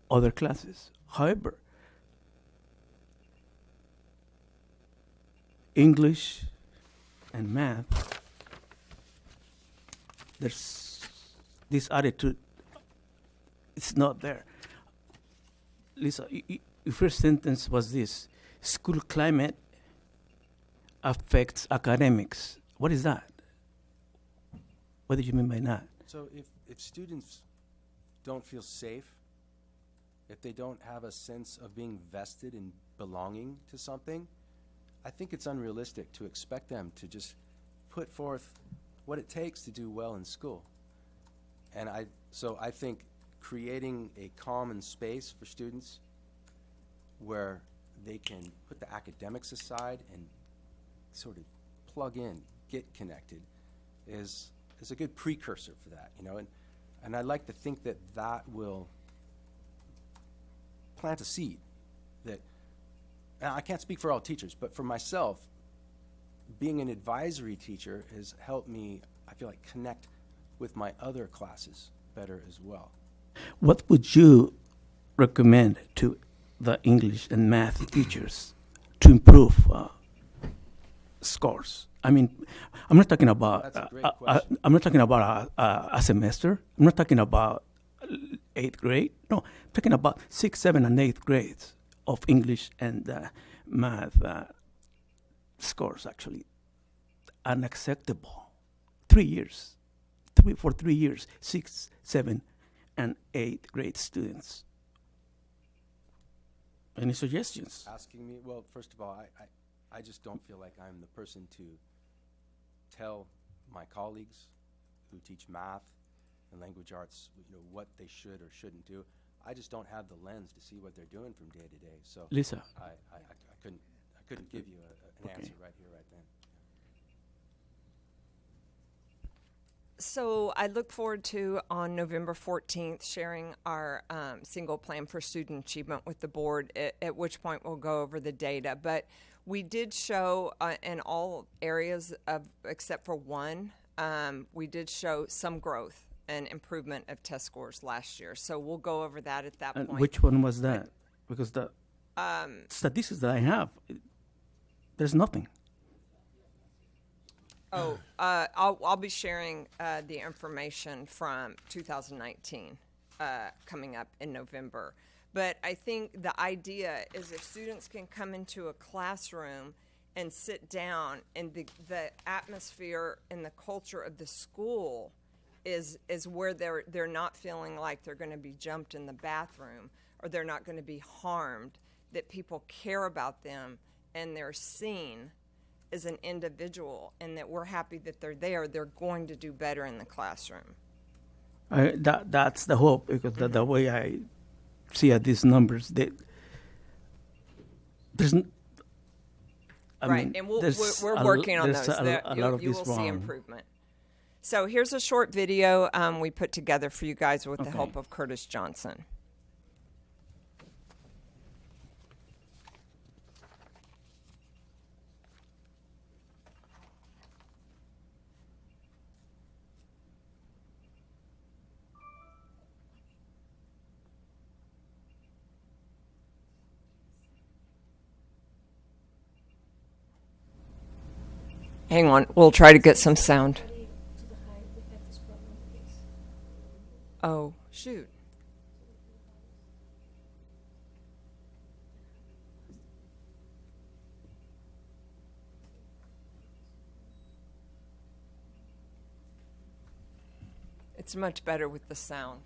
Speaker 3: other classes. However, English and math, there's this attitude, it's not there. Lisa, your first sentence was this: school climate affects academics. What is that? What did you mean by that?
Speaker 10: So if students don't feel safe, if they don't have a sense of being vested in belonging to something, I think it's unrealistic to expect them to just put forth what it takes to do well in school. And so I think creating a common space for students where they can put the academics aside and sort of plug in, get connected, is a good precursor for that, you know. And I'd like to think that that will plant a seed that, and I can't speak for all teachers, but for myself, being an advisory teacher has helped me, I feel like, connect with my other classes better as well.
Speaker 3: What would you recommend to the English and math teachers to improve scores? I mean, I'm not talking about
Speaker 10: That's a great question.
Speaker 3: I'm not talking about a semester. I'm not talking about 8th grade. No, I'm talking about 6th, 7th, and 8th grades of English and math scores. Actually, unacceptable. 3 years, for 3 years, 6th, 7th, and 8th grade students. Any suggestions?
Speaker 10: Asking me, well, first of all, I just don't feel like I'm the person to tell my colleagues who teach math and language arts, you know, what they should or shouldn't do. I just don't have the lens to see what they're doing from day to day. So
Speaker 3: Lisa.
Speaker 10: I couldn't give you an answer right here, right then.
Speaker 8: So I look forward to, on November 14th, sharing our single plan for student achievement with the board, at which point we'll go over the data. But we did show in all areas except for one, we did show some growth and improvement of test scores last year. So we'll go over that at that point.
Speaker 3: Which one was that? Because the statistics that I have, there's nothing.
Speaker 8: I'll be sharing the information from 2019 coming up in November. But I think the idea is if students can come into a classroom and sit down, and the atmosphere and the culture of the school is where they're not feeling like they're going to be jumped in the bathroom or they're not going to be harmed, that people care about them and they're seen as an individual, and that we're happy that they're there, they're going to do better in the classroom.
Speaker 3: That's the hope, because the way I see at these numbers, there's
Speaker 8: Right, and we're working on those. You will see improvement. So here's a short video we put together for you guys with the help of Curtis Johnson. Hang on, we'll try to get some sound. Oh, shoot. It's much better with the sound.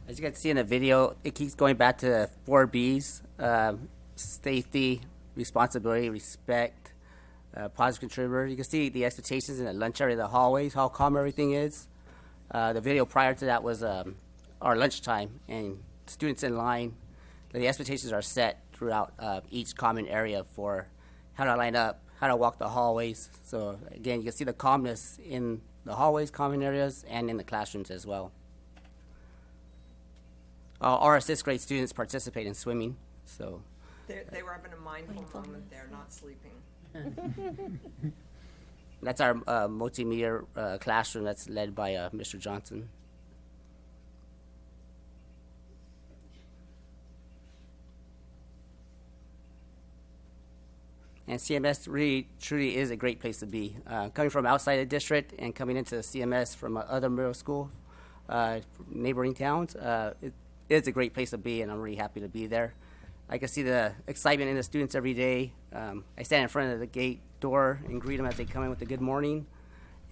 Speaker 9: As you can see in the video, it keeps going back to 4 B's: safety, responsibility, respect, positive contributor. You can see the expectations in the lunch area, the hallways, how calm everything is. The video prior to that was our lunchtime, and students in line. The expectations are set throughout each common area for how to line up, how to walk the hallways. So again, you can see the calmness in the hallways, common areas, and in the classrooms as well. Our 6th grade students participate in swimming, so
Speaker 8: They were having a mindful moment there, not sleeping.
Speaker 9: that's our multimedia classroom that's led by Mr. Johnson. And CMS really, truly is a great place to be. Coming from outside the district and coming into CMS from other middle school, neighboring towns, it is a great place to be, and I'm really happy to be there. I can see the excitement in the students every day. I stand in front of the gate door and greet them as they come in with a good morning.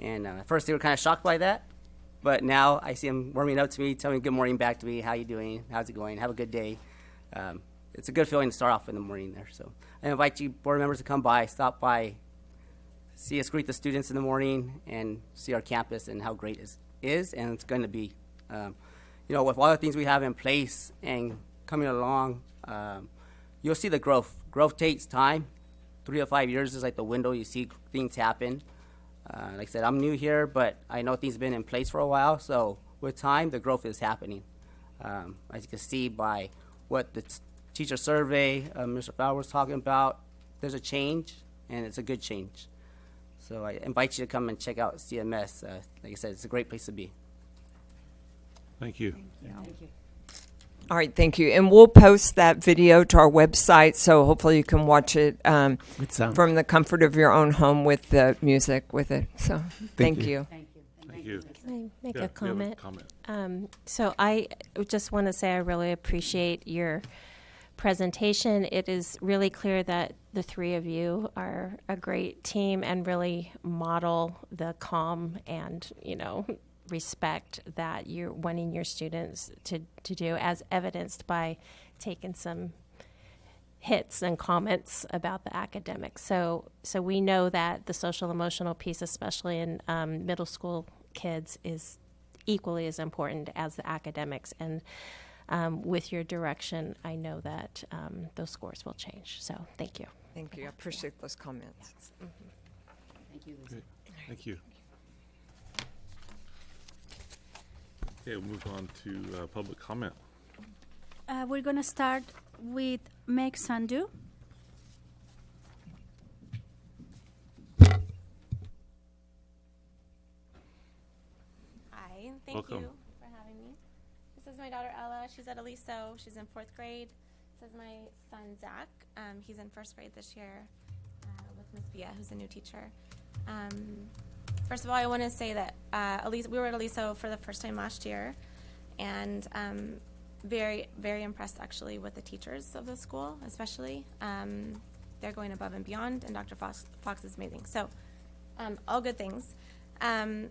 Speaker 9: And at first they were kind of shocked by that, but now I see them warming up to me, telling me good morning back to me. How you doing? How's it going? Have a good day. It's a good feeling to start off in the morning there. So I invite you board members to come by, stop by, see us greet the students in the morning, and see our campus and how great it is and it's going to be. With all the things we have in place and coming along, you'll see the growth. Growth takes time. 3 to 5 years is like the window you see things happen. Like I said, I'm new here, but I know things have been in place for a while. So with time, the growth is happening. As you can see by what the teacher survey Mr. Fowler was talking about, there's a change, and it's a good change. So I invite you to come and check out CMS. Like I said, it's a great place to be.
Speaker 1: Thank you.
Speaker 4: Thank you.
Speaker 8: All right, thank you. And we'll post that video to our website, so hopefully you can watch it
Speaker 3: With sound.
Speaker 8: from the comfort of your own home with the music with it. So thank you.
Speaker 4: Thank you. And
Speaker 1: Thank you.
Speaker 2: Can I make
Speaker 1: Yeah,
Speaker 2: a
Speaker 1: we have
Speaker 2: comment? So I just want to say I really appreciate your presentation. It is really clear that the three of you are a great team and really model the calm and, respect that you're wanting your students to do, as evidenced by taking some hits and comments about the academics. So we know that the social emotional piece, especially in middle school kids, is equally as important as the academics. And with your direction, I know that those scores will change. So thank you.
Speaker 8: Thank you. I appreciate those comments.
Speaker 4: Thank you, Lisa.
Speaker 1: Great. Thank you. Okay, we'll move on to public comment.
Speaker 11: We're going to start with Meg Sandu.
Speaker 12: Hi, thank
Speaker 1: Welcome.
Speaker 12: you for having me. This is my daughter Ella. She's at Aliso. She's in 4th grade. This is my son Zach. He's in 1st grade this year with Miss Via, who's a new teacher. First of all, I want to say that we were at Aliso for the first time last year, and very, very impressed actually with the teachers of the school, especially. They're going above and beyond, and Dr. Fox is amazing. So, all good things. I'm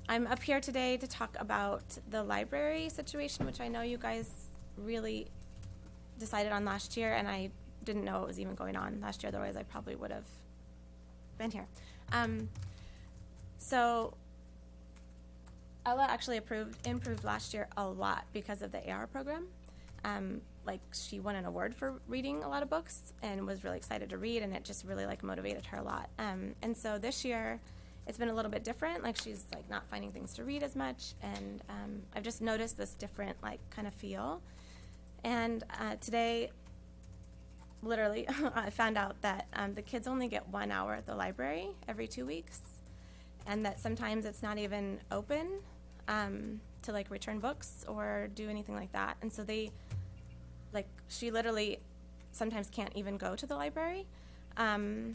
Speaker 12: up here today to talk about the library situation, which I know you guys really decided on last year, and I didn't know it was even going on last year, otherwise I probably would have been here. So Ella actually improved last year a lot because of the AR program. She won an award for reading a lot of books and was really excited to read, and it just really motivated her a lot. And so this year it's been a little bit different. She's not finding things to read as much, and I've just noticed this different kind of feel. And today, literally, I found out that the kids only get 1 hour at the library every 2 weeks, and that sometimes it's not even open to return books or do anything like that. And so she literally sometimes can't even go to the library, and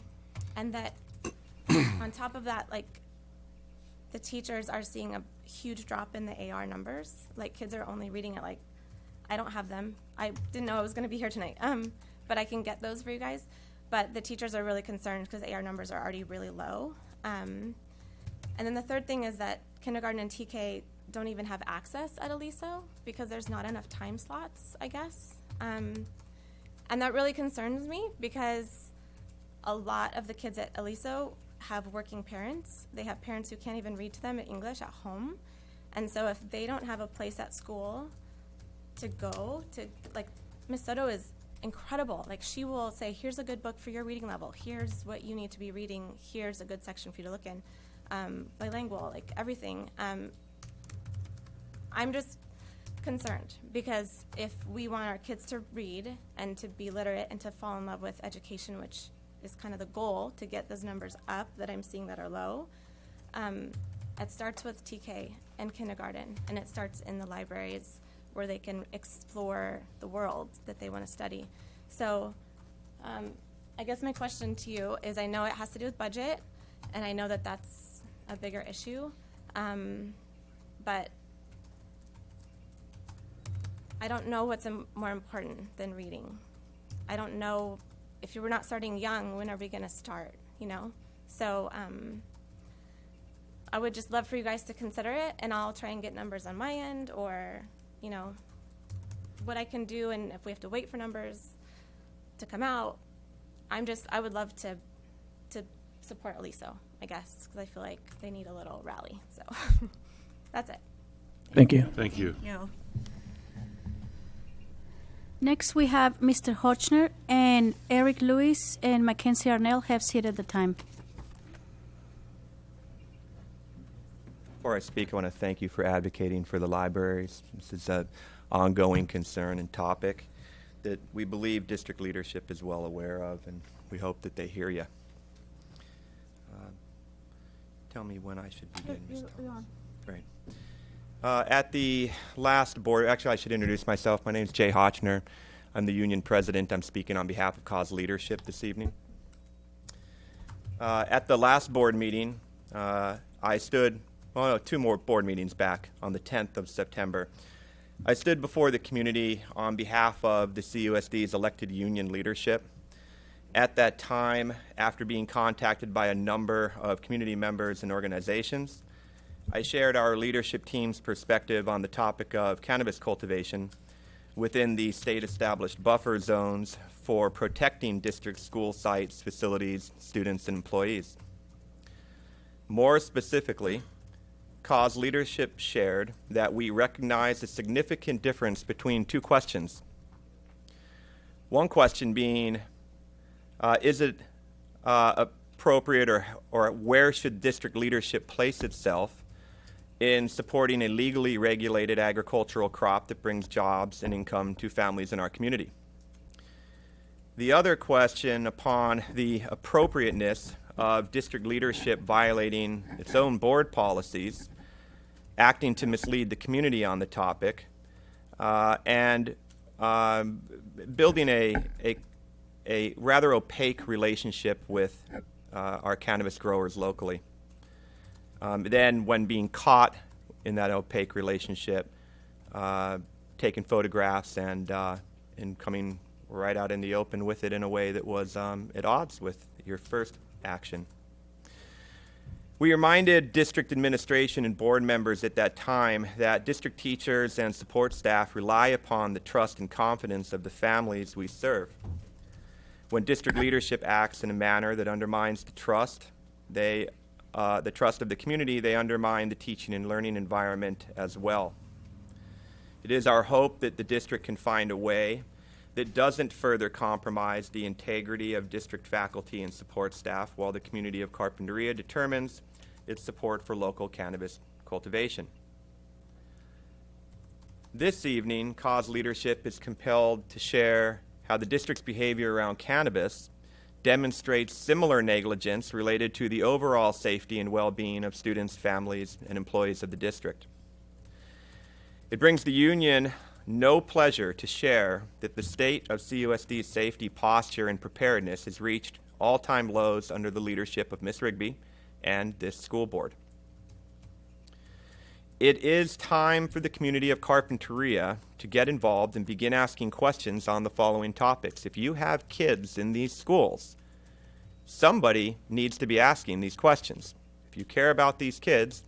Speaker 12: that on top of that, the teachers are seeing a huge drop in the AR numbers. Kids are only reading at I don't have them. I didn't know I was going to be here tonight, but I can get those for you guys. But the teachers are really concerned because AR numbers are already really low. And then the third thing is that kindergarten and TK don't even have access at Aliso because there's not enough time slots, I guess. And that really concerns me because a lot of the kids at Aliso have working parents. They have parents who can't even read to them in English at home. And so if they don't have a place at school to go to, Miss Soto is incredible. Like, she will say, here's a good book for your reading level. Here's what you need to be reading. Here's a good section for you to look in. Bilingual, like everything. I'm just concerned because if we want our kids to read and to be literate and to fall in love with education, which is kind of the goal to get those numbers up that I'm seeing that are low, it starts with TK and kindergarten, and it starts in the libraries where they can explore the world that they want to study. So I guess my question to you is, I know it has to do with budget, and I know that that's a bigger issue, but I don't know what's more important than reading. I don't know, if we're not starting young, when are we going to start, you know? So I would just love for you guys to consider it, and I'll try and get numbers on my end, or, you know, what I can do, and if we have to wait for numbers to come out, I would love to support Aliso, I guess, because I feel like they need a little rally. So that's it.
Speaker 3: Thank you.
Speaker 1: Thank you.
Speaker 11: Next, we have Mr. Hochner, and Eric Lewis and Mackenzie Arnell have seated at the time.
Speaker 13: Before I speak, I want to thank you for advocating for the libraries. This is an ongoing concern and topic that we believe district leadership is well aware of, and we hope that they hear you. Tell me when I should begin, Ms. Thomas. Great. At the last board, actually I should introduce myself. My name is Jay Hochner. I'm the union president. I'm speaking on behalf of CAUSE Leadership this evening. At the last board meeting, I stood, two more board meetings back on the 10th of September. I stood before the community on behalf of the CUSD's elected union leadership. At that time, after being contacted by a number of community members and organizations, I shared our leadership team's perspective on the topic of cannabis cultivation within the state-established buffer zones for protecting district school sites, facilities, students, and employees. More specifically, CAUSE leadership shared that we recognize a significant difference between two questions. One question being, is it appropriate or where should district leadership place itself in supporting a legally regulated agricultural crop that brings jobs and income to families in our community? The other question upon the appropriateness of district leadership violating its own board policies, acting to mislead the community on the topic, and building a rather opaque relationship with our cannabis growers locally. Then, when being caught in that opaque relationship, taking photographs and coming right out in the open with it in a way that was at odds with your first action. We reminded district administration and board members at that time that district teachers and support staff rely upon the trust and confidence of the families we serve. When district leadership acts in a manner that undermines the trust of the community, they undermine the teaching and learning environment as well. It is our hope that the district can find a way that doesn't further compromise the integrity of district faculty and support staff while the community of Carpinteria determines its support for local cannabis cultivation. This evening, CAUSE leadership is compelled to share how the district's behavior around cannabis demonstrates similar negligence related to the overall safety and well-being of students, families, and employees of the district. It brings the union no pleasure to share that the state of CUSD's safety posture and preparedness has reached all-time lows under the leadership of Ms. Rigby and this school board. It is time for the community of Carpinteria to get involved and begin asking questions on the following topics. If you have kids in these schools, somebody needs to be asking these questions. If you care about these kids,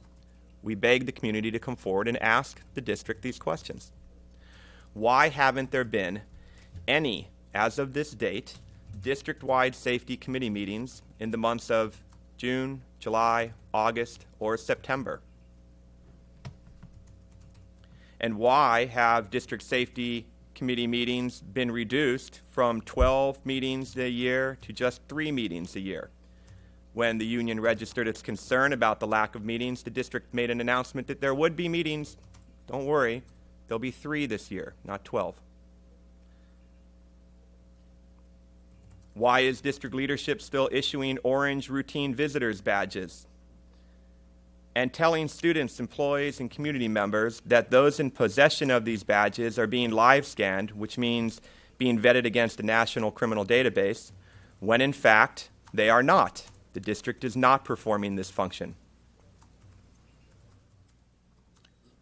Speaker 13: we beg the community to come forward and ask the district these questions. Why haven't there been any, as of this date, district-wide safety committee meetings in the months of June, July, August, or September? And why have district safety committee meetings been reduced from 12 meetings a year to just 3 meetings a year. When the union registered its concern about the lack of meetings, the district made an announcement that there would be meetings. Don't worry, there'll be 3 this year, not 12. Why is district leadership still issuing orange routine visitors badges and telling students, employees, and community members that those in possession of these badges are being live scanned, which means being vetted against a national criminal database, when in fact they are not? The district is not performing this function.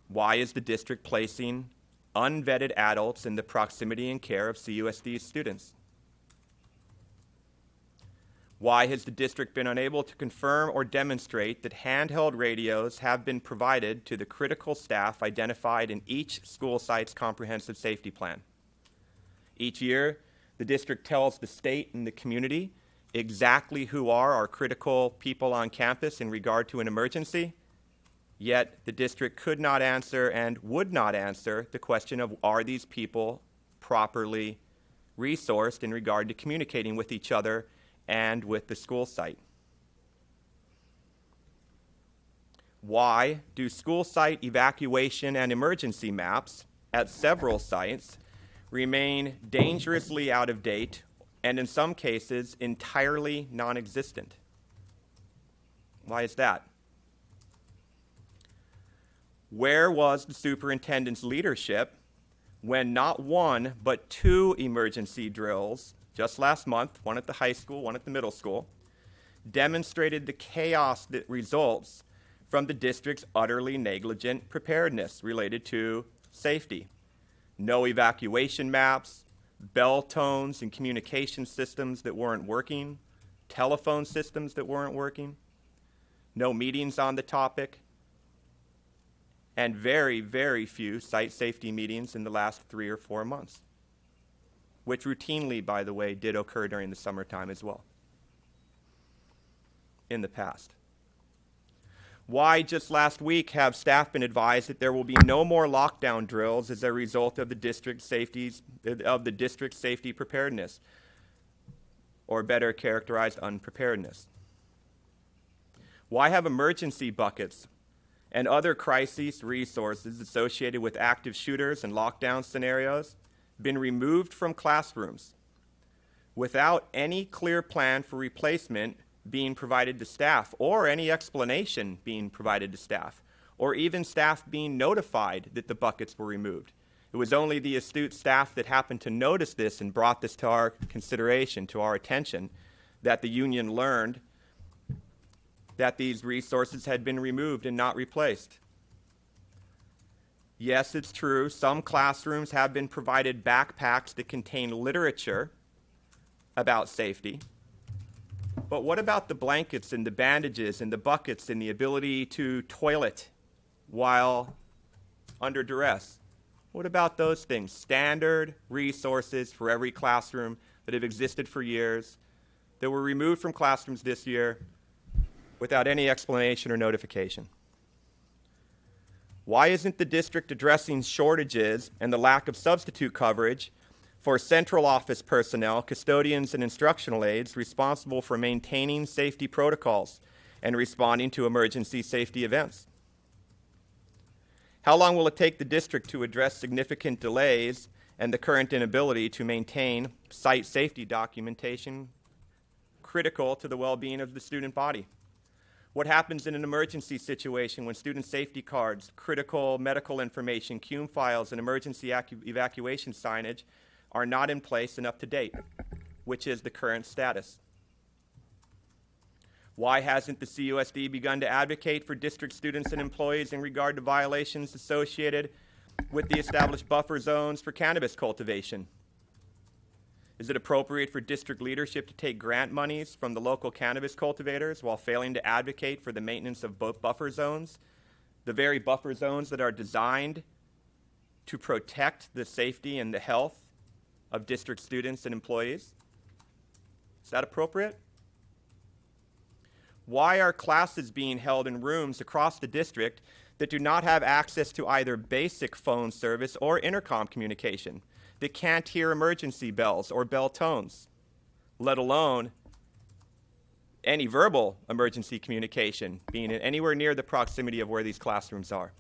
Speaker 13: Why is the district placing unvetted adults in the proximity and care of CUSD students? Why has the district been unable to confirm or demonstrate that handheld radios have been provided to the critical staff identified in each school site's comprehensive safety plan? Each year, the district tells the state and the community exactly who are our critical people on campus in regard to an emergency, yet the district could not answer and would not answer the question of, are these people properly resourced in regard to communicating with each other and with the school site? Why do school site evacuation and emergency maps at several sites remain dangerously out of date and in some cases entirely non-existent? Why is that? Where was the superintendent's leadership when not 1 but 2 emergency drills just last month, one at the high school, one at the middle school, demonstrated the chaos that results from the district's utterly negligent preparedness related to safety? No evacuation maps, bell tones and communication systems that weren't working, telephone systems that weren't working, no meetings on the topic, and very, very few site safety meetings in the last 3 or 4 months, which routinely, by the way, did occur during the summertime as well in the past. Why just last week have staff been advised that there will be no more lockdown drills as a result of the district safety preparedness, or better characterized, unpreparedness? Why have emergency buckets and other crisis resources associated with active shooters and lockdown scenarios been removed from classrooms without any clear plan for replacement being provided to staff, or any explanation being provided to staff, or even staff being notified that the buckets were removed? It was only the astute staff that happened to notice this and brought this to our consideration, to our attention, that the union learned that these resources had been removed and not replaced. Yes, it's true, some classrooms have been provided backpacks that contain literature about safety. But what about the blankets and the bandages and the buckets and the ability to toilet while under duress? What about those things? Standard resources for every classroom that have existed for years, that were removed from classrooms this year without any explanation or notification. Why isn't the district addressing shortages and the lack of substitute coverage for central office personnel, custodians, and instructional aides responsible for maintaining safety protocols and responding to emergency safety events? How long will it take the district to address significant delays and the current inability to maintain site safety documentation critical to the well-being of the student body? What happens in an emergency situation when student safety cards, critical medical information, CUME files, and emergency evacuation signage are not in place and up to date, which is the current status? Why hasn't the CUSD begun to advocate for district students and employees in regard to violations associated with the established buffer zones for cannabis cultivation? Is it appropriate for district leadership to take grant monies from the local cannabis cultivators while failing to advocate for the maintenance of both buffer zones, the very buffer zones that are designed to protect the safety and the health of district students and employees? Is that appropriate? Why are classes being held in rooms across the district that do not have access to either basic phone service or intercom communication? that can't hear emergency bells or bell tones, let alone any verbal emergency communication being anywhere near the proximity of where these classrooms are.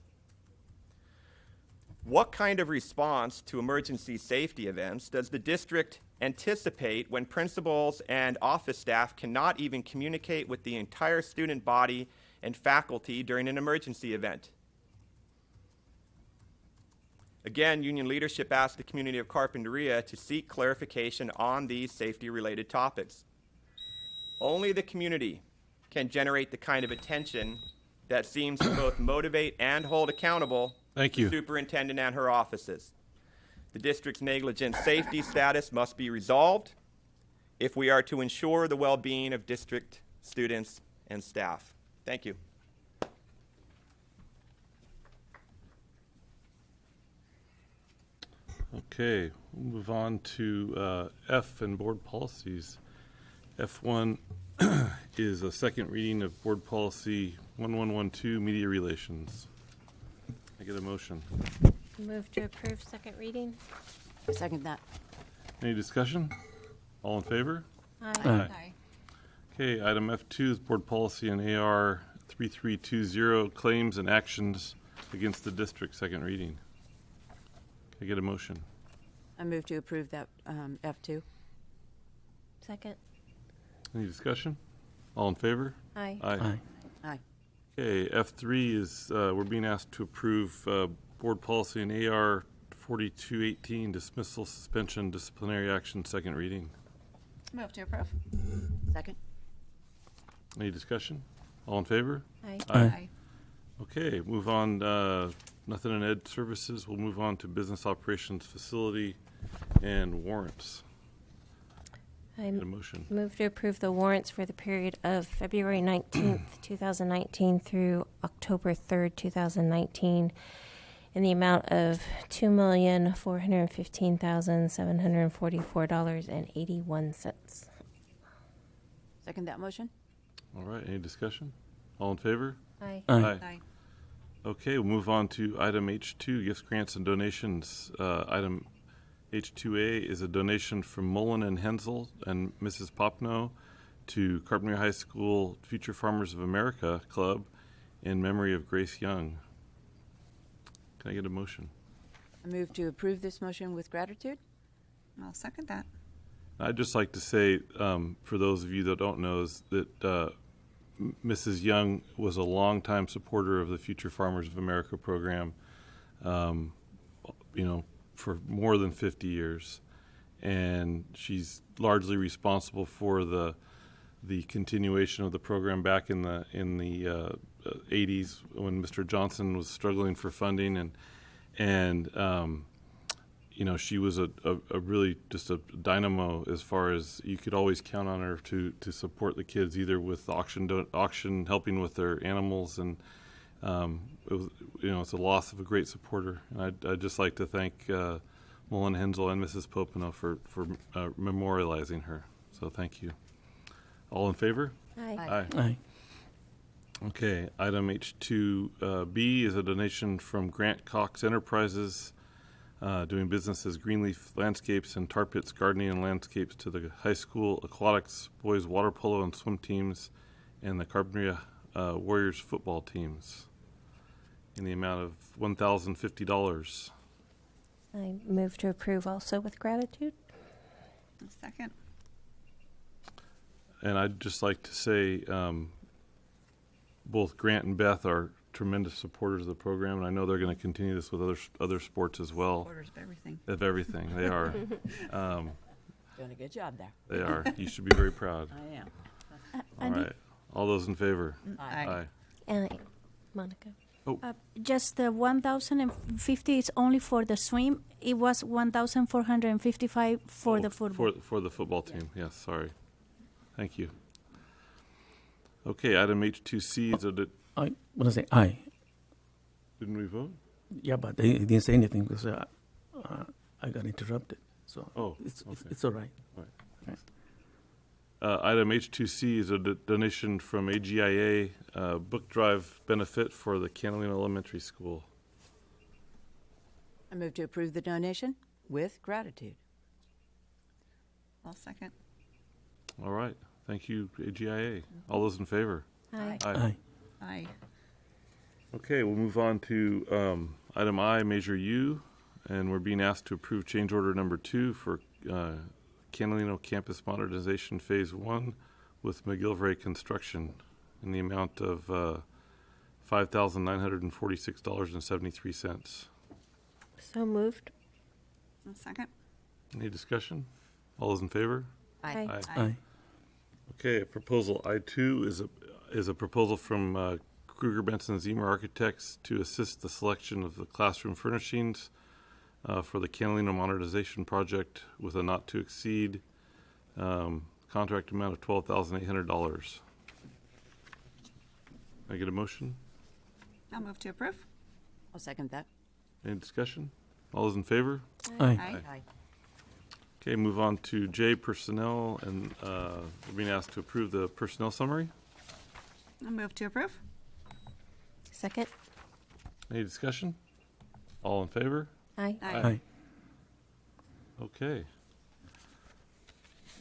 Speaker 13: What kind of response to emergency safety events does the district anticipate when principals and office staff cannot even communicate with the entire student body and faculty during an emergency event? Again, union leadership asked the community of Carpinteria to seek clarification on these safety-related topics. Only the community can generate the kind of attention that seems to both motivate and hold accountable
Speaker 1: Thank
Speaker 13: the
Speaker 1: you.
Speaker 13: superintendent and her offices. The district's negligent safety status must be resolved if we are to ensure the well-being of district students and staff. Thank you.
Speaker 1: Okay, we'll move on to F and board policies. F1 is a second reading of board policy 1112, media relations. I get a motion.
Speaker 2: Move to approve second reading.
Speaker 4: Second that.
Speaker 1: Any discussion? All in favor?
Speaker 2: Aye.
Speaker 5: Aye.
Speaker 1: Okay, item F2 is board policy and AR 3320, claims and actions against the district, second reading. Can I get a motion?
Speaker 4: I move to approve that F2.
Speaker 2: Second.
Speaker 1: Any discussion? All in favor?
Speaker 2: Aye.
Speaker 3: Aye.
Speaker 4: Aye.
Speaker 1: Okay, F3 is, we're being asked to approve board policy and AR 4218, dismissal, suspension, disciplinary action, second reading.
Speaker 5: Move to approve.
Speaker 4: Second.
Speaker 1: Any discussion? All in favor?
Speaker 2: Aye.
Speaker 5: Aye.
Speaker 1: Okay, move on, nothing in ed services. We'll move on to business operations facility and warrants.
Speaker 2: I
Speaker 1: Get a motion.
Speaker 2: move to approve the warrants for the period of February 19th, 2019 through October 3rd, 2019 in the amount of $2,415,744.81.
Speaker 4: Second that motion.
Speaker 1: All right, any discussion? All in favor?
Speaker 2: Aye.
Speaker 5: Aye.
Speaker 1: Okay, we'll move on to item H2, gifts, grants, and donations. Item H2A is a donation from Mullen and Hensel and Mrs. Popno to Carpenter High School Future Farmers of America Club in memory of Grace Young. Can I get a motion?
Speaker 4: I move to approve this motion with gratitude.
Speaker 5: I'll second that.
Speaker 1: I'd just like to say, for those of you that don't know, is that Mrs. Young was a longtime supporter of the Future Farmers of America program, for more than 50 years. And she's largely responsible for the continuation of the program back in the 80s when Mr. Johnson was struggling for funding. She was a really just a dynamo as far as you could always count on her to support the kids, either with auction helping with their animals, and it was, it's a loss of a great supporter. And I'd just like to thank Mullen Hensel and Mrs. Popino for memorializing her. So thank you. All in favor?
Speaker 2: Aye.
Speaker 3: Aye. Aye.
Speaker 1: Okay, item H2B is a donation from Grant Cox Enterprises, doing business as Greenleaf Landscapes and Tar Pits Gardening and Landscapes to the high school aquatics, boys water polo and swim teams, and the Carpinteria Warriors football teams in the amount of $1,050.
Speaker 2: I move to approve also with gratitude.
Speaker 5: I'll second.
Speaker 1: And I'd just like to say both Grant and Beth are tremendous supporters of the program, and I know they're going to continue this with other sports as well.
Speaker 5: Orders of everything.
Speaker 1: Of everything, they are.
Speaker 4: Doing a good job there.
Speaker 1: They are. You should be very proud.
Speaker 4: I am.
Speaker 1: All right. All those in favor?
Speaker 5: Aye.
Speaker 2: Aye. Monica.
Speaker 11: Just the 1,050 is only for the swim. It was 1,455 for the football.
Speaker 1: For the football team, yes, sorry. Thank you. Okay, item H2C is
Speaker 3: I want to say aye.
Speaker 1: didn't we vote?
Speaker 3: Yeah, but they didn't say anything because I got interrupted. So it's all right.
Speaker 1: Item H2C is a donation from AGIA, book drive benefit for the Catalina Elementary School.
Speaker 4: I move to approve the donation.
Speaker 7: with gratitude.
Speaker 5: I'll second.
Speaker 1: All right. Thank you, AGIA. All those in favor?
Speaker 2: Aye.
Speaker 3: Aye.
Speaker 5: Aye.
Speaker 1: Okay, we'll move on to item I, Measure U, and we're being asked to approve change order number 2 for Catalino Campus Modernization Phase 1 with McGillivray Construction in the amount of $5,946.73.
Speaker 2: So moved.
Speaker 5: I'll second.
Speaker 1: Any discussion? All those in favor?
Speaker 2: Aye.
Speaker 3: Aye.
Speaker 1: Okay, proposal I2 is a proposal from Kruger Benson Zemer Architects to assist the selection of the classroom furnishings for the Catalino Modernization Project with a not to exceed contract amount of $12,800. Can I get a motion?
Speaker 5: I'll move to approve.
Speaker 7: I'll second that.
Speaker 1: Any discussion? All those in favor?
Speaker 3: Aye.
Speaker 7: Aye.
Speaker 1: Okay, move on to J, personnel, and we're being asked to approve the personnel summary.
Speaker 5: I'll move to approve.
Speaker 2: Second.
Speaker 1: Any discussion? All in favor?
Speaker 2: Aye.
Speaker 3: Aye.
Speaker 1: Okay.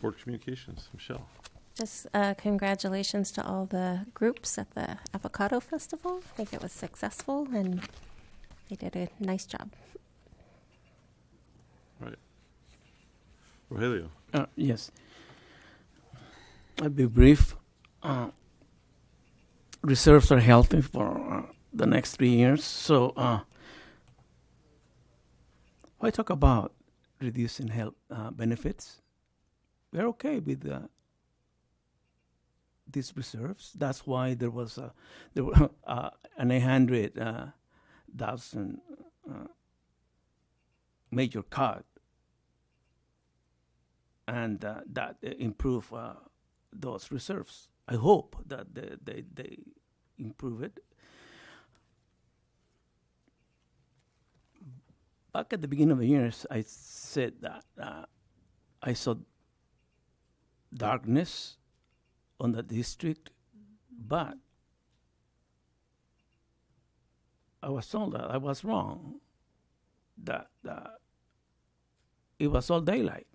Speaker 1: Board Communications, Michelle.
Speaker 2: Just congratulations to all the groups at the Avocado Festival. I think it was successful and they did a nice job.
Speaker 1: Right. Rogelio.
Speaker 3: Yes. I'll be brief. Reserves are healthy for the next 3 years. So I talk about reducing health benefits. We're okay with these reserves. That's why there were an 800,000 major cut, and that improve those reserves. I hope that they improve it. Back at the beginning of the year, I said that I saw darkness on the district, but I was told that I was wrong, that it was all daylight.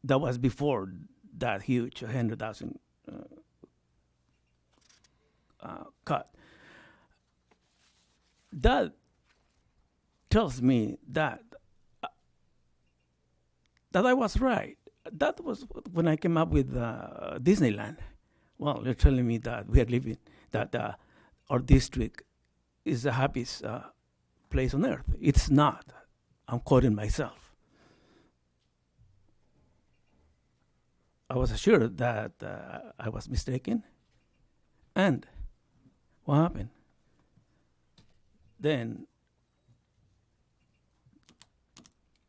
Speaker 3: That was before that huge 100,000 cut. That tells me that I was right. That was when I came up with Disneyland. Well, you're telling me that we are living, that our district is the happiest place on earth. It's not. I'm quoting myself. I was assured that I was mistaken. And what happened? Then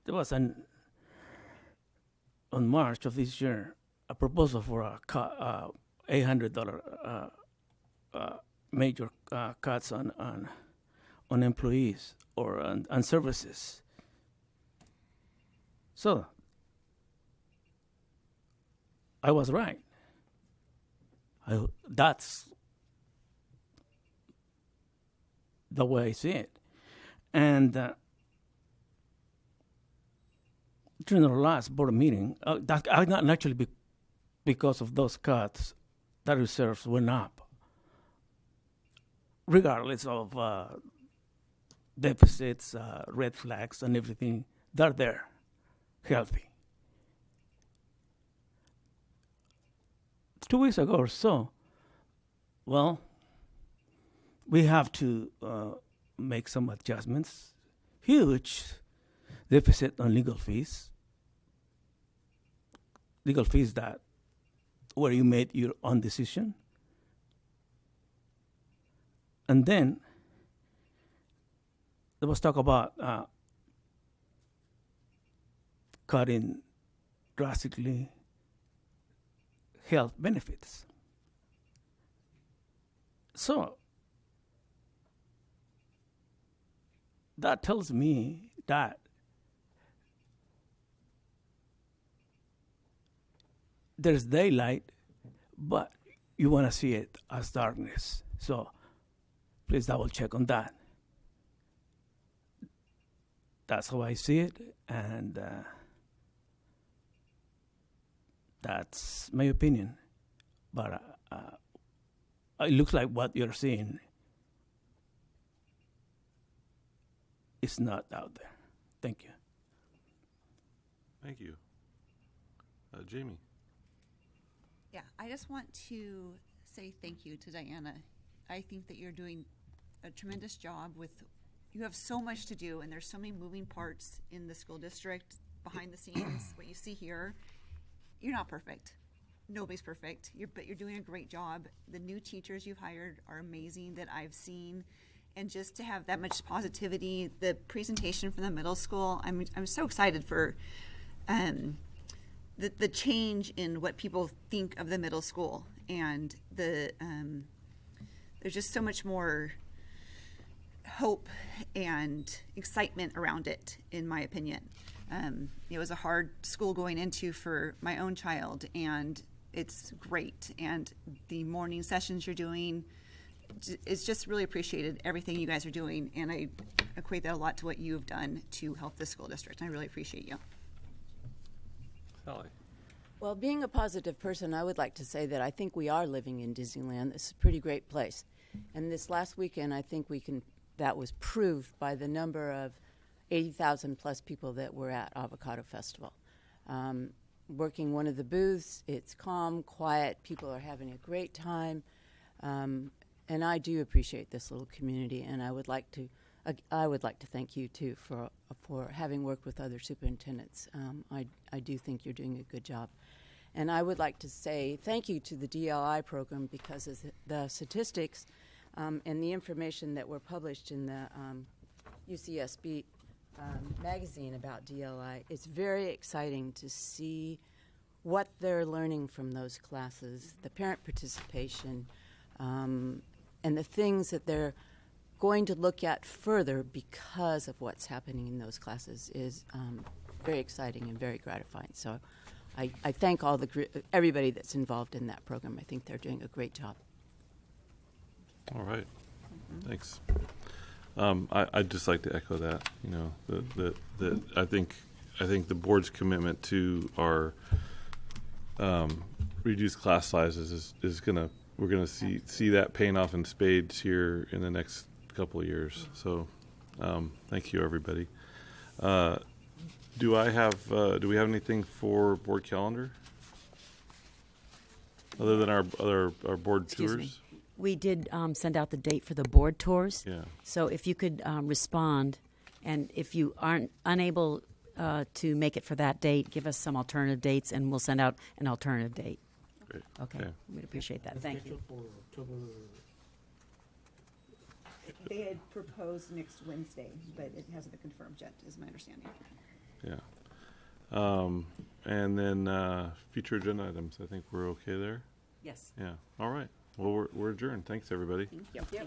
Speaker 3: there was on March of this year a proposal for a $800 major cuts on employees or on services. So I was right. That's the way I see it. And during our last board meeting, actually because of those cuts, the reserves went up, regardless of deficits, red flags, and everything. They're there, healthy. 2 weeks ago or so, well, we have to make some adjustments. Huge deficit on legal fees. Legal fees that where you made your own decision. And then there was talk about cutting drastically health benefits. So that tells me that there's daylight, but you want to see it as darkness. So please double check on that. That's how I see it, and that's my opinion. But it looks like what you're seeing is not out there. Thank you.
Speaker 1: Thank you. Jamie.
Speaker 5: Yeah, I just want to say thank you to Diana. I think that you're doing a tremendous job with, you have so much to do, and there's so many moving parts in the school district, behind the scenes, what you see here. You're not perfect. Nobody's perfect, but you're doing a great job. The new teachers you've hired are amazing that I've seen. And just to have that much positivity, the presentation from the middle school, I'm so excited for the change in what people think of the middle school, and there's just so much more hope and excitement around it, in my opinion. It was a hard school going into for my own child, and it's great. And the morning sessions you're doing, it's just really appreciated, everything you guys are doing, and I equate that a lot to what you've done to help the school district. I really appreciate you.
Speaker 1: Sally.
Speaker 14: Well, being a positive person, I would like to say that I think we are living in Disneyland. It's a pretty great place. And this last weekend, I think that was proved by the number of 80,000 plus people that were at Avocado Festival. Working one of the booths, it's calm, quiet, people are having a great time. And I do appreciate this little community, and I would like to thank you too for having worked with other superintendents. I do think you're doing a good job, and I would like to say thank you to the DLI program, because of the statistics and the information that were published in the UCSB magazine about DLI. It's very exciting to see what they're learning from those classes, the parent participation. And the things that they're going to look at further because of what's happening in those classes is very exciting and very gratifying. So I thank everybody that's involved in that program. I think they're doing a great job.
Speaker 1: All right. Thanks. I'd just like to echo that. You know, I think the board's commitment to our reduced class sizes is gonna. We're going to see that paying off in spades here in the next couple of years. So, thank you, everybody. Do we have anything for board calendar other than our board
Speaker 4: Excuse
Speaker 1: tours?
Speaker 4: me. We did send out the date for the board tours.
Speaker 1: Yeah.
Speaker 4: So if you could respond, and if you aren't unable to make it for that date, give us some alternative dates, and we'll send out an alternative date.
Speaker 1: Great.
Speaker 4: Okay. We'd appreciate that. Thank you.
Speaker 5: They had proposed next Wednesday, but it hasn't been confirmed yet, is my understanding.
Speaker 1: Yeah. And then future agenda items. I think we're okay there.
Speaker 4: Yes.
Speaker 1: Yeah. All right. Well, we're adjourned. Thanks, everybody.
Speaker 5: Thank you.